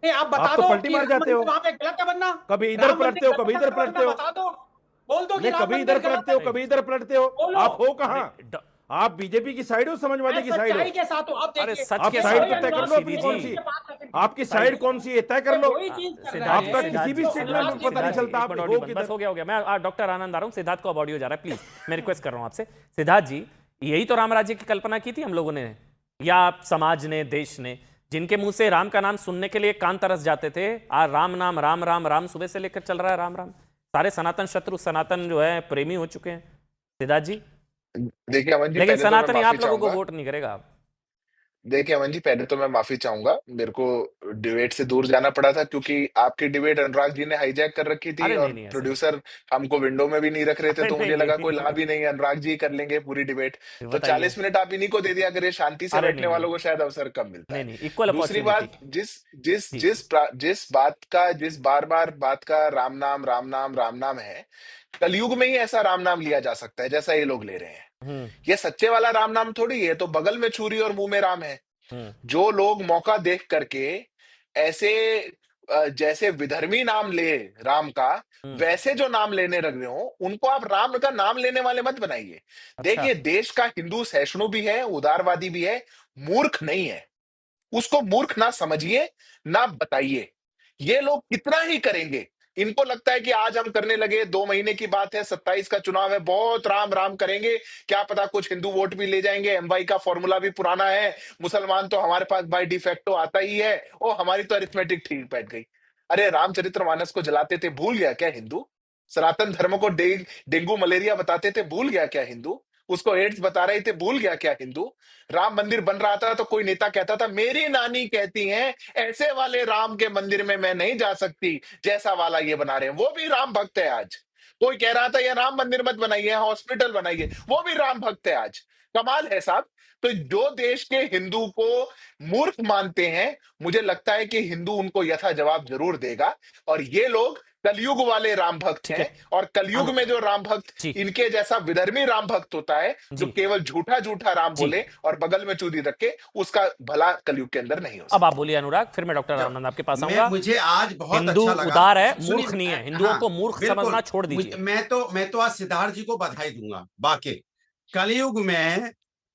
आप बता आप तो दो पलटी कि मार राम जाते हो। मंदिर वहां पे गलत है बनना, कभी इधर राम पलटते हो, मंदिर कभी गलत इधर है बनना, पलटते हो। बता दो, बोल दो कि नहीं, राम कभी मंदिर इधर गलत पलटते हो, है। कभी इधर पलटते हो। बोलो। आप हो कहां? अरे, आप बीजेपी की साइड हो, समाजवादी की साइड सच्चाई हो? के साथ हो। अब अरे देखिए, सच आप के साइड साथ तो तय कर लो अपनी कौन सी, आपकी साइड कौन सी है तय कर लो। वही चीज कर रहा है। आपका किसी भी स्टेटमेंट में पता नहीं चलता आप हो बस किधर। हो गया। मैं डॉक्टर आनंद आ रहा हूं, सिद्धार्थ को अब ऑडियो जा रहा है, प्लीज मैं रिक्वेस्ट कर रहा हूं आपसे। सिद्धार्थ जी, यही तो राम राज्य की कल्पना की थी हम लोगों ने, या आप समाज ने, देश ने, जिनके मुंह से राम का नाम सुनने के लिए कान तरस जाते थे, आज राम नाम राम राम राम सुबह से लेकर चल रहा है राम राम। सारे सनातन शत्रु, सनातन जो है प्रेमी हो चुके हैं सिद्धार्थ जी। देखिए अमन जी, लेकिन पहले तो मैं सनातनी माफी आप लोगों को चाहूंगा। वोट नहीं करेगा। देखिए अमन जी, पहले तो मैं माफी चाहूंगा, मेरे को डिबेट से दूर जाना पड़ा था क्योंकि आपकी डिबेट अनुराग जी ने हाईजैक कर रखी थी अरे और नहीं नहीं, ऐसे प्रोड्यूसर हमको विंडो में भी नहीं रख रहे थे, अरे तो मुझे नहीं लगा नहीं कोई नहीं, लाभ ही नहीं है, अनुराग जी कर लेंगे पूरी डिबेट। तो बताइए। 40 मिनट आप इन्हीं को दे दिया करिए, शांति से अरे बैठने नहीं वालों नहीं को शायद अवसर कम मिलता नहीं है। नहीं, इक्वल दूसरी अपॉर्चुनिटी। बात, जिस जिस जी जिस जिस बार बार बात का राम नाम राम नाम राम नाम है, कलयुग में ही ऐसा राम नाम लिया जा सकता है जैसा ये लोग ले रहे हैं। ये सच्चे वाला राम नाम थोड़ी है, तो बगल में छुरी और मुंह में राम है। जो लोग मौका देख करके ऐसे जैसे विधर्मी नाम ले राम का, वैसे जो नाम लेने लग रहे हो, उनको आप राम का नाम लेने वाले मत बनाइए। देखिए, देश का हिंदू सहिष्णु भी है, उदारवादी भी है, मूर्ख नहीं है। उसको मूर्ख ना समझिए, ना बताइए। ये लोग कितना ही करेंगे। इनको लगता है कि आज हम करने लगे, 2 महीने की बात है, 27 का चुनाव है, बहुत राम राम करेंगे, क्या पता कुछ हिंदू वोट भी ले जाएंगे। एमवाई का फॉर्मूला भी पुराना है, मुसलमान तो हमारे पास बाय डिफेक्टो आता ही है, ओ हमारी तो अरिथमेटिक ठीक बैठ गई। अरे रामचरितमानस को जलाते थे, भूल गया क्या हिंदू? सनातन धर्म को डेंगू मलेरिया बताते थे, भूल गया क्या हिंदू? उसको एड्स बता रहे थे, भूल गया क्या हिंदू? राम मंदिर बन रहा था तो कोई नेता कहता था, मेरी नानी कहती हैं ऐसे वाले राम के मंदिर में मैं नहीं जा सकती जैसा वाला ये बना रहे हैं। वो भी राम भक्त है आज। कोई कह रहा था ये राम मंदिर मत बनाइए, हॉस्पिटल बनाइए, वो भी राम भक्त है आज। कमाल है साहब। तो जो देश के हिंदू को मूर्ख मानते हैं, मुझे लगता है कि हिंदू उनको यथा जवाब जरूर देगा। और ये लोग कलयुग वाले राम भक्त हैं, और कलयुग में जो राम भक्त इनके जैसा विधर्मी राम भक्त होता है, जो केवल झूठा झूठा राम बोले और बगल में चूड़ी रखे, उसका भला कलयुग के अंदर नहीं हो सकता। अब आप बोलिए अनुराग, फिर मैं डॉक्टर आनंद आपके पास आऊंगा। मुझे आज बहुत हिंदू अच्छा लगा। उदार है, सुनिए, मूर्ख नहीं है। हिंदुओं हाँ, को मूर्ख बिल्कुल। समझना छोड़ दीजिए। मैं तो आज सिद्धार्थ जी को बधाई दूंगा। वाकई कलयुग में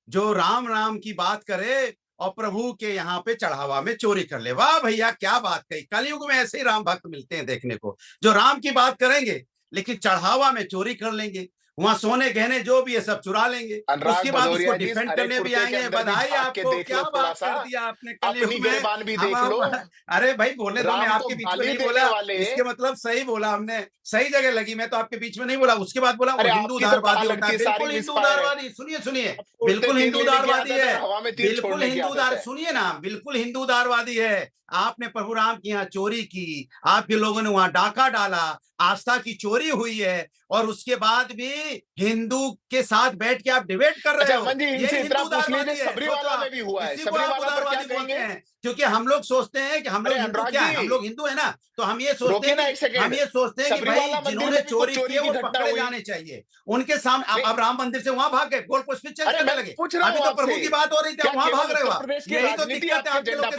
जो राम राम की बात करे और प्रभु के यहाँ पे चढ़ावा में चोरी कर ले, वाह भैया क्या बात कही। कलयुग में ऐसे ही राम भक्त मिलते हैं देखने को, जो राम की बात करेंगे लेकिन चढ़ावा में चोरी कर लेंगे, वहां सोने गहने जो भी है सब चुरा लेंगे, उसके बाद उसको डिफेंड करने भी आएंगे। बधाई आपको, क्या बात कर दिया आपने कलयुग में। भी देख लो। अरे भाई बोलने दो, मैं आपके बीच में नहीं बोला, इसके मतलब सही बोला हमने, सही जगह लगी। मैं तो आपके बीच में नहीं बोला, उसके बाद बोला वो हिंदू उदारवादी होता है। बिल्कुल हिंदू उदारवादी, सुनिए सुनिए, बिल्कुल हिंदू उदारवादी है, बिल्कुल हिंदू उदार, सुनिए ना, बिल्कुल हिंदू उदारवादी है। आपने प्रभु राम की यहाँ चोरी की, आपके लोगों ने वहां डाका डाला, आस्था की चोरी हुई है, और उसके बाद भी हिंदू के साथ बैठ के आप डिबेट कर रहे हो। ये हिंदू उदारवादी है। सबरीवाला में भी हुआ है, इसी को आप उदारवादी बोलते हैं, क्योंकि हम लोग सोचते हैं कि हम लोग हिंदू क्या है, हम लोग हिंदू है ना, तो हम ये सोचते हैं कि भाई जिन्होंने चोरी की वो पकड़े जाने चाहिए उनके सामने। अब राम मंदिर से वहां भाग गए, गोल पोस्ट पे चलने लगे। अभी तो प्रभु की बात हो रही थी, वहां भाग रहे हो आप। यही तो दिक्कत है आपके लोग।